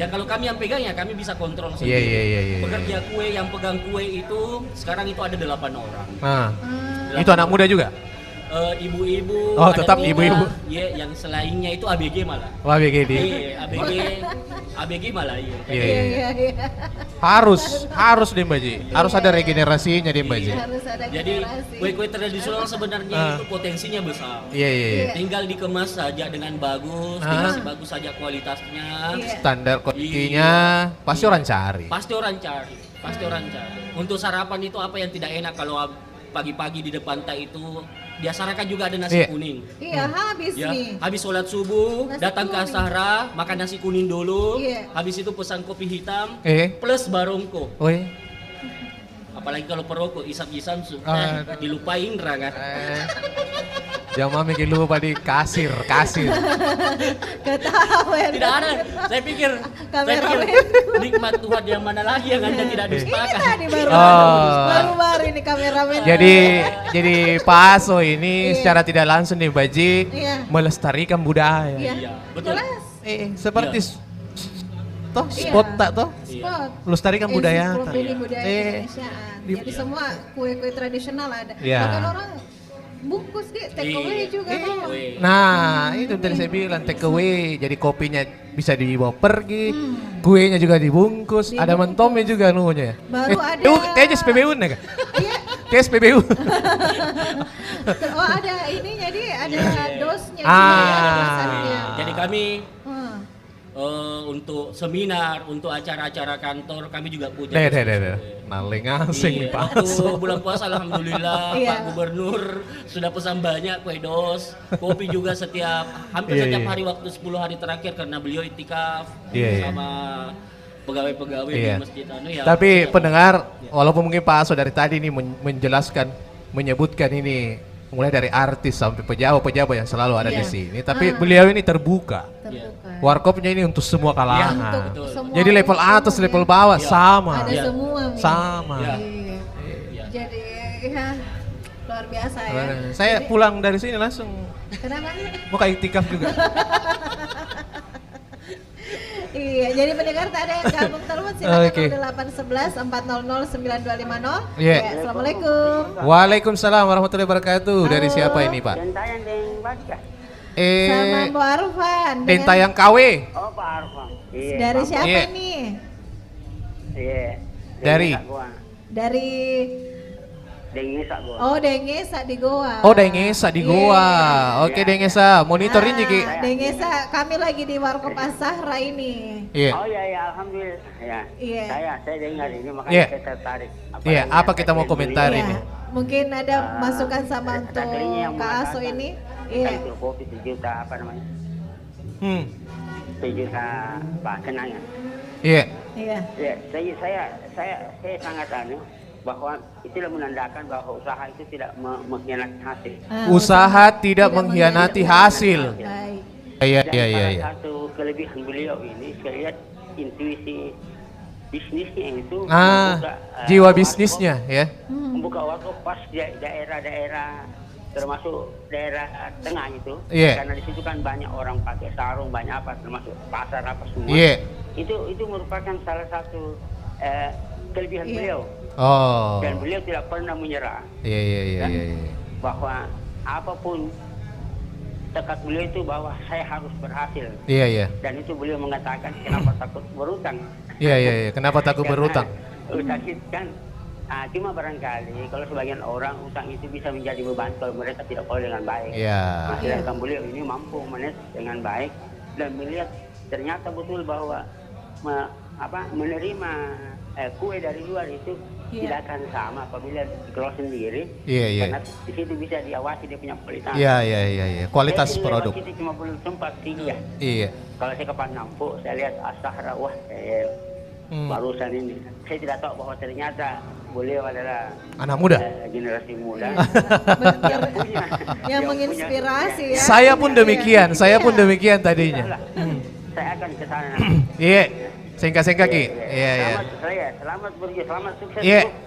kalau kami yang pegang kami bisa kontrol sendiri. Pekerja kue yang pegang kue itu sekarang itu ada 8 orang. Itu anak muda juga? Ibu-ibu. Oh, tetap ibu-ibu. Iya, yang selainnya itu ABG malah. Oh, ABG di. ABG malah Iya. Harus deh Mbak Ji. Harus ada regenerasinya deh Mbak Ji. Jadi kue-kue tradisional sebenarnya itu potensinya besar. Iya. Tinggal dikemas saja dengan bagus, dikasih bagus saja kualitasnya. Standar kopinya pasti orang cari. Pasti orang cari. Untuk sarapan itu apa yang tidak enak kalau pagi-pagi di depan itu diasarakan juga ada nasi kuning. Iya, habis nih. Habis sholat subuh, datang ke Asahara, makan nasi kuning dulu. Habis itu pesan kopi hitam plus barongko. Apalagi kalau perokok, isap-isap dilupain Indra kan. Jangan mikir lupa di kasir. Ketawa. Tidak ada. Saya pikir nikmat Tuhan yang mana lagi yang Anda tidak dustakan. Baru-baru ini kameramen. Jadi Pak Aso ini secara tidak langsung nih Mbak Ji melestarikan budaya. Iya, betul. Seperti spot tak toh? Melestarikan budaya. Jadi semua kue-kue tradisional ada. Iya. Bahkan orang bungkus take away juga tuh. Nah, itu tadi saya bilang take away. Jadi kopinya bisa dibawa pergi, kuenya juga dibungkus, ada mentomnya juga nunya. Baru ada. Kayaknya SPBU nih kan? Iya. Kayak SPBU. Ada ininya ada dosnya. Jadi kami untuk seminar, untuk acara-acara kantor kami juga punya. Naling asing nih Pak. Waktu bulan puasa alhamdulillah Pak Gubernur sudah pesan banyak kue dos, kopi juga hampir setiap hari waktu 10 hari terakhir karena beliau itikaf sama pegawai-pegawai di masjid. Tapi pendengar, walaupun mungkin Pak Aso dari tadi ini menyebutkan ini mulai dari artis sampai pejabat-pejabat yang selalu ada di sini. Tapi Ah. beliau ini terbuka. Terbuka. Warkopnya ini untuk semua kalangan. Untuk semua Jadi level atas, umum level ya. bawah sama. Ada semua. Mi. Sama. Iya. Jadi ya luar biasa ya. Saya pulang dari sini langsung Kenapa? mau kayak iktikaf juga. Iya, jadi pendengar tak ada yang gabung telepon silakan Oke. 0811 400 9250. Iya. Ya, assalamualaikum. Waalaikumsalam warahmatullahi wabarakatuh. Dari siapa ini Pak? Tayang dengan baca. Sama Bu Arfan. Den Tayang KW. Oh Pak Arfan. Iya. Dari siapa Iya. nih? Iya. Dari Dari Dengesa gua. Oh, Dengesa di Goa. Oh, Dengesa di Goa. Oke, Dengesa. Monitorin Ki. Dengesa, kami lagi di Warkop As-Sahra ini. Iya. Oh iya, alhamdulillah. Ya. Iya. Saya dengar ini makanya Iya. saya tertarik. Iya, apa kita mau komentar Iya. ini? Mungkin ada masukan sama untuk Tadinya yang Kak Aso mengatakan, ini. Iya. Iya. Itu kopi 1 juta apa namanya? 1 juta Pak kenangan. Iya. Iya. Ya, saya sangat bahwa itulah menandakan bahwa usaha itu tidak mengkhianati hasil. Usaha tidak mengkhianati hasil. Baik. Iya, Dan iya, iya, salah iya. satu kelebihan beliau ini saya lihat intuisi bisnisnya itu Jiwa warkop, bisnisnya ya. membuka warkop pas di daerah-daerah termasuk daerah tengah itu. Iya. Karena di situ kan banyak orang pakai sarung, banyak apa termasuk pasar apa semua. Iya. Itu merupakan salah satu kelebihan beliau. Oh. Dan beliau tidak pernah menyerah. Iya, iya, iya, Dan iya, iya. bahwa apapun tekad beliau itu bahwa saya harus berhasil. Iya, iya. Dan itu beliau mengatakan kenapa takut berutang. Iya, iya, iya. Kenapa takut berutang? Utang itu kan cuma barangkali kalau sebagian orang utang itu bisa menjadi beban kalau mereka tidak pola dengan baik. Iya. Nah, sedangkan beliau ini mampu manage dengan baik dan melihat ternyata betul bahwa menerima kue dari luar itu tidak akan sama apabila dikelola sendiri. Iya, iya. Karena di situ bisa diawasi dia punya kualitas. Iya, iya, iya, iya. Kualitas Saya produk. lewat situ cuma belum sempat singgah. Iya. Kalau saya ke Panampuk, saya lihat As-Sahra, wah barusan ini. Saya tidak tahu bahwa ternyata beliau adalah anak muda. Generasi muda. Yang menginspirasi ya. Saya pun demikian, saya pun demikian tadinya. Saya akan ke sana. Iya. Singkat-singkat Ki. Iya, iya. Selamat bekerja, selamat sukses Iya. untuk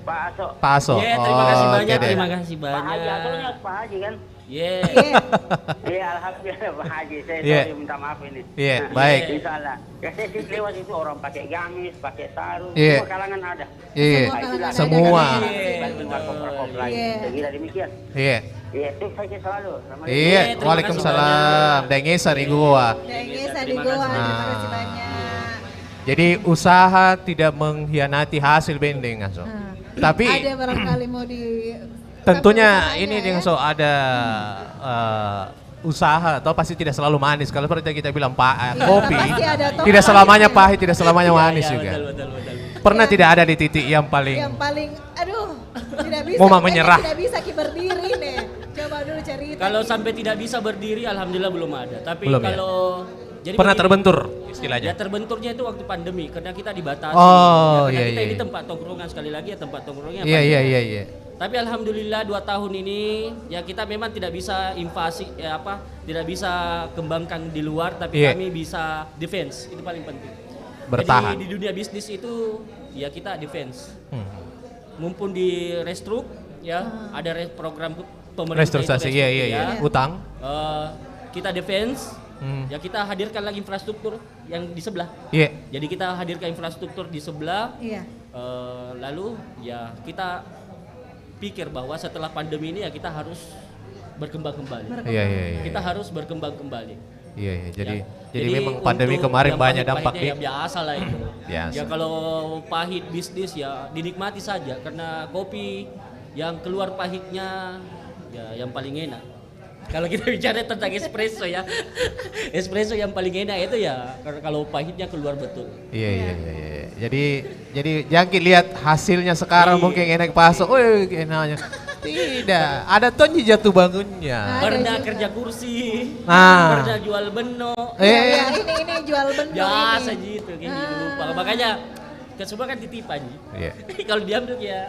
Pak Aso. Pak Aso. Iya, terima kasih Oh, banyak, oke deh. terima kasih Pak Haji, banyak. asalnya Pak Haji kan? Iya. Iya, alhamdulillah Pak Haji. Saya Iya. sorry, minta maaf ini. Iya, baik. Insya Allah. Ya saya sih lewat itu orang pakai gamis, pakai sarung, Iya. semua kalangan ada. Iya. Nah, itulah Semua. bantu warkop lain. Iya. Saya kira demikian. Iya. Iya, sukses selalu. Iya, waalaikumsalam. Dengesa di Goa. Dengesa di Goa, terima kasih banyak. Jadi usaha tidak mengkhianati hasil bendeng Aso. Tapi Ada barangkali mau di tentunya ini dengan so ada usaha atau pasti tidak selalu manis. Kalau seperti yang kita bilang kopi pasti ada toh. tidak selamanya pahit, tidak selamanya manis Iya, juga. betul. Pernah tidak ada di titik yang paling aduh tidak bisa. Mau menyerah. Tidak bisa Ki berdiri nih. Coba dulu cerita. Kalau Ki. sampai tidak bisa berdiri, alhamdulillah belum ada. Tapi Belum, ya? kalau jadi pernah begini, terbentur istilahnya. Ya terbenturnya itu waktu pandemi karena kita dibatasi. Oh, ya, karena iya, kita iya. ini tempat tongkrongan sekali lagi ya tempat tongkrongnya. Iya, banyak. iya, iya. Tapi alhamdulillah 2 tahun ini ya kita memang tidak bisa invasi tidak bisa kembangkan di luar tapi Iya. kami bisa defense itu paling penting. Bertahan. Jadi di dunia bisnis itu ya kita defense. Mumpun di restruk ya ada program pemerintah Restrukturisasi, itu iya, restruk, iya, ya. iya. Utang. Kita defense ya kita hadirkan lagi infrastruktur yang di sebelah. Iya. Jadi kita hadirkan infrastruktur di sebelah. Iya. Lalu ya kita pikir bahwa setelah pandemi ini ya kita harus berkembang kembali. Iya, iya, iya. Kita harus berkembang kembali. Iya, iya. Jadi Ya. memang pandemi untuk kemarin yang banyak pahit-pahitnya dampak ya biasa lah itu. Biasa. Ya kalau pahit bisnis ya dinikmati saja karena kopi yang keluar pahitnya ya yang paling enak. Kalau kita bicara tentang espresso ya, espresso yang paling enak itu ya kalau pahitnya keluar betul. Iya, iya, iya, iya. Jadi jangan lihat hasilnya sekarang mungkin enak pasok, enaknya. Tidak, ada tonji jatuh bangunnya. Pernah kerja kursi, Ah. pernah jual beno. Ya, ini jual beno Biasa ini. gitu, kayak gitu lupa. Makanya semua kan titipan. Iya. Kalau diam tuh ya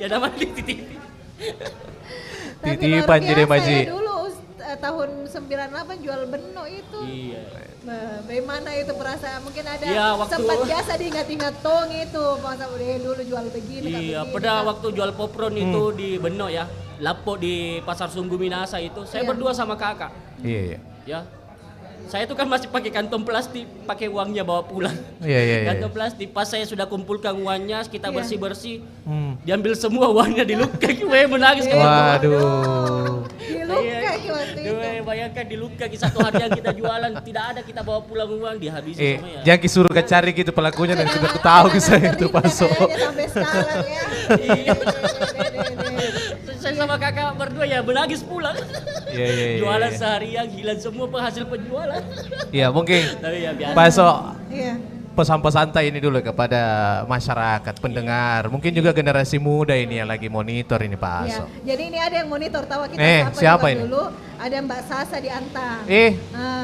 namanya dititipi. Titipan jadi Baji. Saya dulu tahun 98 jual beno itu. Iya. Bagaimana itu perasaan? Mungkin ada Iya, sempat biasa diingat-ingat tong itu. Masa udah dulu jual begini. Iya, pada waktu jual popron itu di Beno ya, Lapo di Pasar Sungguh Minasa itu, saya berdua sama kakak. Iya. Ya, saya tuh kan masih pakai kantong plastik, pakai uangnya bawa pulang. Iya. Kantong plastik. Pas saya sudah kumpulkan uangnya, kita bersih-bersih, diambil semua uangnya dilukai. Gue menangis. Waduh. Dilukai waktu itu. Bayangkan dilukai satu hari yang kita jualan, tidak ada kita bawa pulang uang, dihabisi semua ya. Jangan suruh cari gitu pelakunya dan sudah tahu saya itu Paso. Sampai sekarang ya. Saya sama kakak berdua ya menangis pulang. Iya. Jualan seharian hilang semua penghasil penjualan. Iya mungkin Tapi ya biasa. Paso Iya. pesan-pesan ini dulu kepada masyarakat, pendengar, mungkin juga generasi muda ini yang lagi monitor ini Pak Aso. Ya, jadi ini ada yang monitor, tahu kita siapa ini? Dulu ada Mbak Sasa di Antang.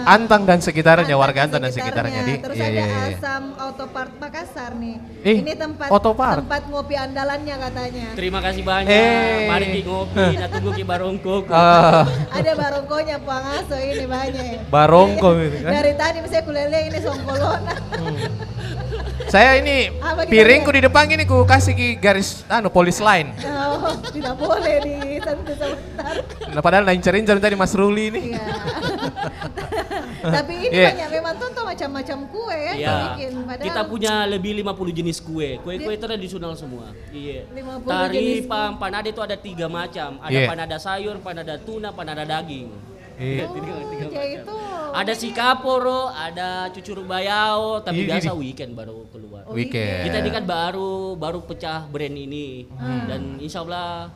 Antang dan sekitarnya, warga Antang dan sekitarnya. Terus ada Asam Autopart Makassar nih. Ini tempat ngopi andalannya katanya. Terima kasih banyak. Mari ki ngopi, tunggu ki barongko. Ada barongkonya Pak Aso ini banyak. Barongko gitu kan. Dari tadi misalnya kulele ini songkolona. Saya ini piringku di depan ini ku kasih garis polis line. Oh, tidak boleh disentuh sebentar. Nah, padahal incer-incer tadi Mas Ruli ini. Iya. Tapi ini banyak memang contoh macam-macam kue ya bikin. Padahal kita punya lebih 50 jenis kue. Kue-kue tradisional semua. Iya. 50 Tari, jenis panada itu ada 3 macam. Ada panada sayur, panada tuna, panada daging. Tiga macam. Ada sikaporo, ada cucur bayao, tapi biasa weekend baru keluar. Weekend. Kita ini kan baru pecah brand ini dan insya Allah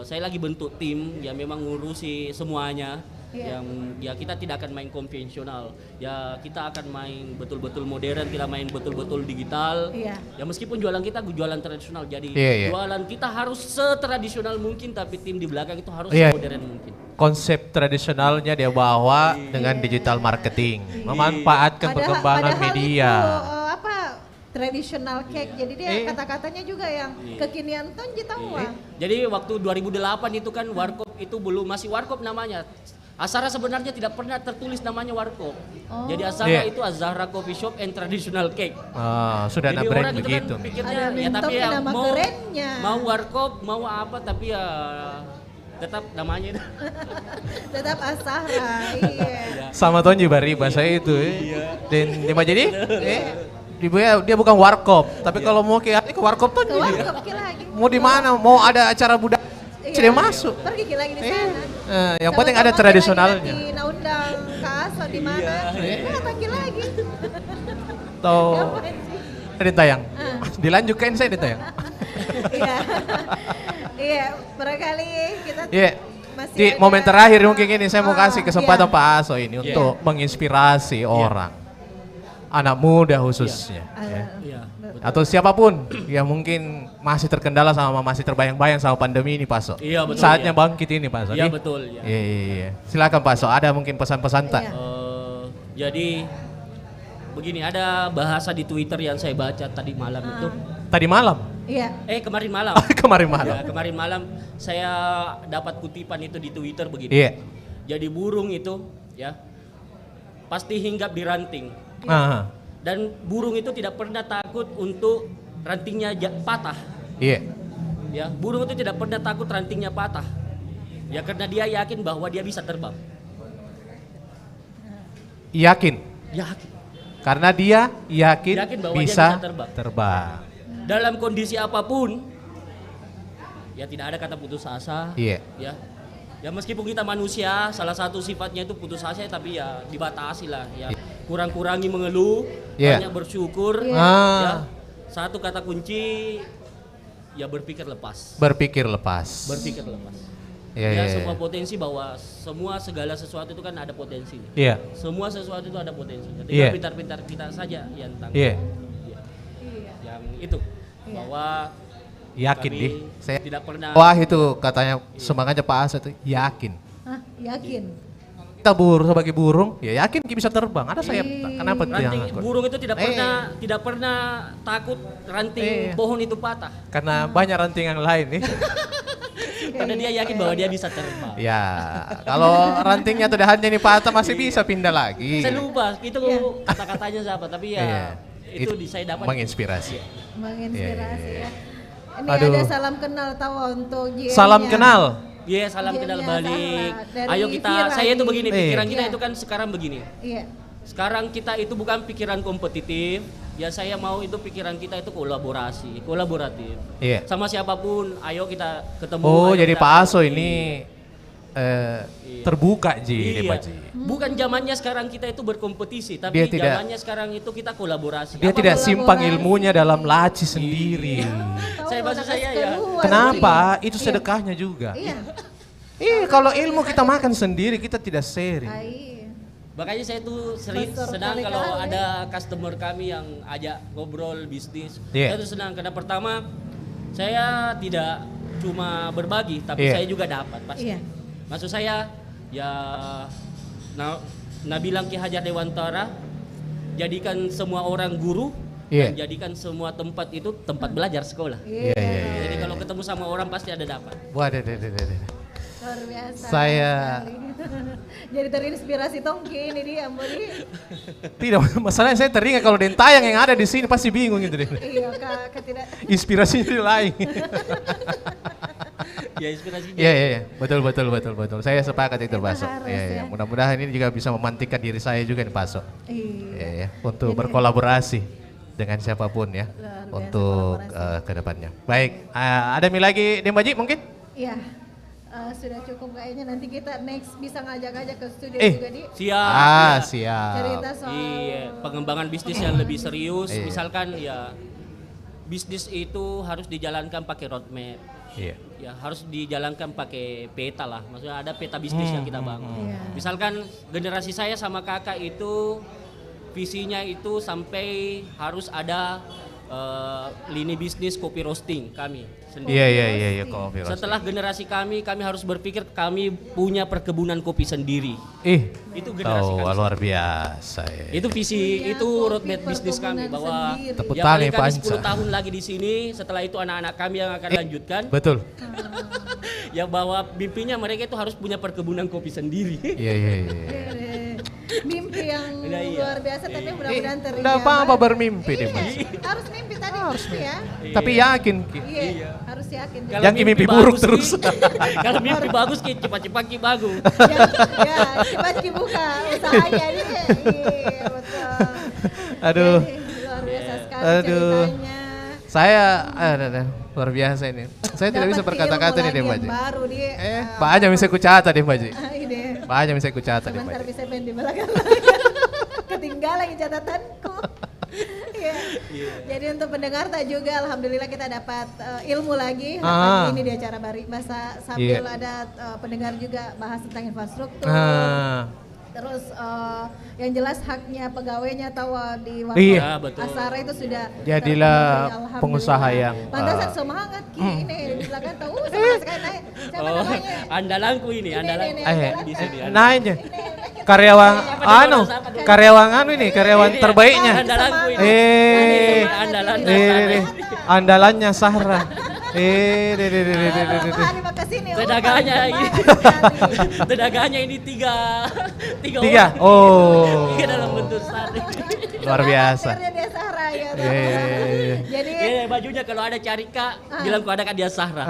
saya lagi bentuk tim yang memang ngurusi semuanya. Yang ya kita tidak akan main konvensional, ya kita akan main betul-betul modern, kita main betul-betul digital. Ya meskipun jualan kita jualan tradisional, jadi jualan kita harus setradisional mungkin, tapi tim di belakang itu harus modern mungkin. Konsep tradisionalnya dia bawa dengan digital marketing, memanfaatkan perkembangan media. Tradisional cake, jadi dia kata-katanya juga yang kekinian tuh tahu. Jadi waktu 2008 itu kan warkop itu masih warkop namanya. Asara sebenarnya tidak pernah tertulis namanya warkop. Jadi Asara itu Azahra Coffee Shop and Traditional Cake. Sudah ada brand begitu. Kan pikirnya, ya tapi ya mau warkop, mau apa, tapi ya tetap namanya tetap Asahra. Iya. Sama Tonji Bari bahasa itu. Dan dia jadi dia bukan warkop, tapi kalau mau ke warkop Tonji. Mau di mana? Mau ada acara budaya? Sudah masuk. Pergi lagi di sana. Yang penting ada tradisionalnya. Di undang Kaso di mana? Pergi lagi. Tahu. Ada tayang. Dilanjutkan saya ditayang. Iya, barangkali kita masih di momen terakhir mungkin ini saya mau kasih kesempatan Pak Aso ini untuk menginspirasi orang. Anak muda khususnya. Atau siapapun yang mungkin masih terkendala masih terbayang-bayang sama pandemi ini Pak So. Iya betul. Saatnya bangkit ini Pak So. Iya betul. Iya. Silakan Pak So, ada mungkin pesan-pesan tak? Jadi begini, ada bahasa di Twitter yang saya baca tadi malam itu. Tadi malam? Iya. Kemarin malam. Kemarin malam. Ya, kemarin malam saya dapat kutipan itu di Twitter begini. Iya. Jadi burung itu ya pasti hinggap di ranting. Dan burung itu tidak pernah takut untuk rantingnya patah. Iya. Ya, burung itu tidak pernah takut rantingnya patah. Ya karena dia yakin bahwa dia bisa terbang. Yakin. Karena dia yakin bahwa bisa, dia bisa terbang. Dalam kondisi apapun, ya tidak ada kata putus asa. Iya. Ya meskipun kita manusia, salah satu sifatnya itu putus asa, tapi ya dibatasi lah. Ya kurang-kurangi mengeluh, banyak bersyukur. Ya, satu kata kunci, ya berpikir lepas. Ya, semua potensi, bahwa segala sesuatu itu kan ada potensi. Semua sesuatu itu ada potensi. Tinggal pintar-pintar kita saja yang tanggung. Yang itu bahwa yakin deh. Saya tidak pernah. Wah itu katanya semangatnya Pak Aso itu yakin. Yakin. Kita sebagai burung, ya yakin kita bisa terbang. Ada sayap. Kenapa burung itu tidak pernah takut ranting pohon itu patah. Karena banyak ranting yang lain nih. Karena dia yakin bahwa dia bisa terbang. Ya, kalau rantingnya atau dahannya ini patah masih bisa pindah lagi. Saya lupa itu kata-katanya siapa, tapi ya itu saya dapat menginspirasi. Menginspirasi ya. Ini ada salam kenal tahu untuk JM. Salam kenal. Iya, salam kenal balik. Ayo kita, saya itu begini, pikiran kita itu kan sekarang begini. Iya. Sekarang kita itu bukan pikiran kompetitif, ya saya mau itu pikiran kita itu kolaboratif. Iya. Sama siapapun, ayo kita ketemu. Oh, jadi Pak Aso ini terbuka ini Pak Ji. Bukan zamannya sekarang kita itu berkompetisi, tapi zamannya sekarang itu kita kolaborasi. Dia tidak simpang ilmunya dalam laci sendiri. Maksud saya ya. Kenapa? Itu sedekahnya juga. Iya, kalau ilmu kita makan sendiri, kita tidak sharing. Makanya saya tuh senang kalau ada customer kami yang ajak ngobrol bisnis. Saya tuh senang karena pertama saya tidak cuma berbagi, tapi saya juga dapat pasti. Maksud saya ya bilang Ki Hajar Dewantara, jadikan semua orang guru dan jadikan semua tempat itu tempat belajar sekolah. Jadi kalau ketemu sama orang pasti ada dapat. Waduh. Luar biasa. Saya jadi terinspirasi Tongki ini dia, Mbak. Tidak, masalahnya saya teringat kalau Dentayang yang ada di sini pasti bingung gitu deh. Iya, Kak tidak. Inspirasinya lain. Ya inspirasinya. Iya. Betul. Saya sepakat itu, Pak Aso. Iya. Mudah-mudahan ini juga bisa memantikkan diri saya juga nih, Pak Aso. Iya. Untuk berkolaborasi dengan siapapun ya. Untuk kedepannya. Baik, ada lagi Dembaji mungkin? Iya. Sudah cukup kayaknya, nanti kita next bisa ngajak-ngajak ke studio juga di. Siap. Cerita soal pengembangan bisnis yang lebih serius. Misalkan ya bisnis itu harus dijalankan pakai roadmap. Ya harus dijalankan pakai peta lah. Maksudnya ada peta bisnis yang kita bangun. Misalkan generasi saya sama kakak itu visinya itu sampai harus ada lini bisnis kopi roasting kami sendiri. Iya, kopi roasting. Setelah generasi kami harus berpikir kami punya perkebunan kopi sendiri. Itu generasi kami. Luar biasa. Itu visi, itu roadmap bisnis kami bahwa ya paling kami 10 tahun lagi di sini, setelah itu anak-anak kami yang akan lanjutkan. Betul. Ya bahwa mimpinya mereka itu harus punya perkebunan kopi sendiri. Iya. Mimpi yang luar biasa, tapi mudah-mudahan terjadi. Tidak apa-apa bermimpi deh, Mas. Harus mimpi tadi mimpi ya. Tapi yakin. Iya, harus yakin. Jangan mimpi buruk terus. Kalau mimpi bagus Ki, cepat-cepat Ki bagus. Ya, cepat Ki buka usahanya ini. Iya, betul. Aduh. Luar biasa sekali ceritanya. Saya luar biasa ini. Saya tidak bisa berkata-kata nih, Mbak Ji. Baru dia. Banyak bisa kucatat deh, Mbak Ji. Ini. Banyak bisa kucatat deh, Mbak Ji. Sebentar bisa main di belakang. Ketinggalan catatanku. Jadi untuk pendengar tak juga, alhamdulillah kita dapat ilmu lagi pagi ini di acara Bahasa sambil ada pendengar juga bahas tentang infrastruktur. Terus yang jelas haknya pegawainya tahu di waktu Asara itu sudah jadilah pengusaha yang pantasan semangat Ki ini di belakang tahu semangat sekali naik. Siapa namanya? Andalanku ini, di sini. Naiknya. Karyawan terbaiknya. Andalannya Sahra. Tenaganya ini tiga oh. Dalam bentuk sate. Luar biasa. Jadi bajunya kalau ada Carika bilang ku ada Kak Dia Sahra.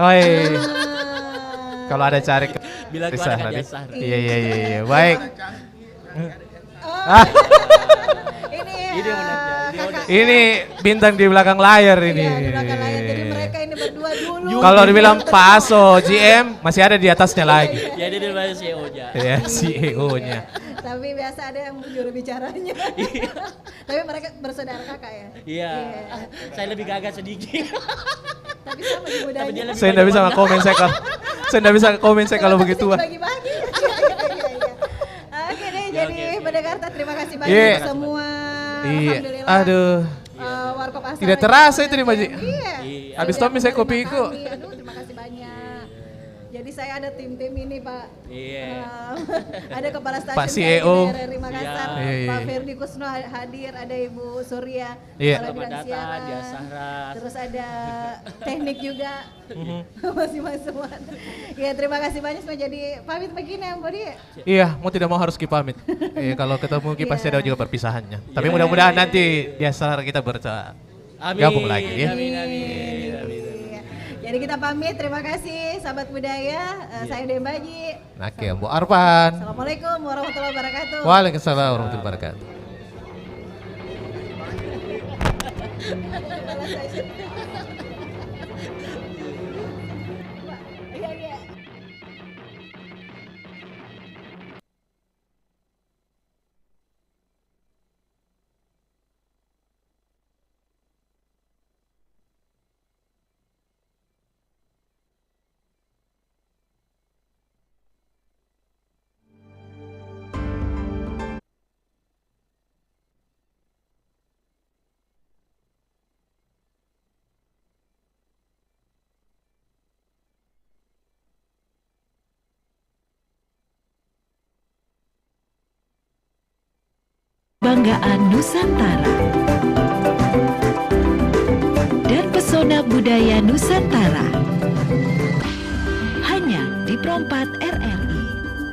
Kalau ada Carika bilang ku ada Kak Dia Sahra. Iya. Baik. Ini bintang di belakang layar ini. Di belakang layar. Jadi mereka ini berdua dulu. Kalau dibilang Pak Aso GM masih ada di atasnya lagi. Jadi dia masih CEO-nya. Iya, CEO-nya. Tapi biasa ada yang juru bicaranya. Tapi mereka bersaudara kakak ya. Iya. Saya lebih gagah sedikit. Tapi sama di mudanya. Saya enggak bisa komen saya kalau begitu. Bagi-bagi. Oke deh, jadi pendengar terima kasih banyak semua. Alhamdulillah. Aduh. Warkop Asara. Tidak terasa itu nih, Maji. Iya. Habis Tommy saya kopiku. Aduh, terima kasih banyak. Jadi saya ada tim-tim ini Pak. Iya. Ada Kepala Stasiun Pak CEO. RRI Makassar, Iya. Pak Ferdi Kusno hadir, ada Ibu Surya, Iya. Kepala Bidang Data, Siaran. Dia Sahras. Terus ada teknik juga, masing-masing. Ya terima kasih banyak sudah jadi pamit begini Om Budi. Iya, mau tidak mau harus Ki pamit. Kalau ketemu Ki pasti Iya. ada juga perpisahannya. Tapi mudah-mudahan nanti di acara kita gabung lagi ya. Amin. Jadi kita pamit, terima kasih sahabat budaya. Saya Deng Baji. Oke, Bu Arfan. Assalamualaikum warahmatullahi wabarakatuh. Waalaikumsalam warahmatullahi wabarakatuh. Kebanggaan Nusantara dan pesona budaya Nusantara hanya di Pro 4 RRI.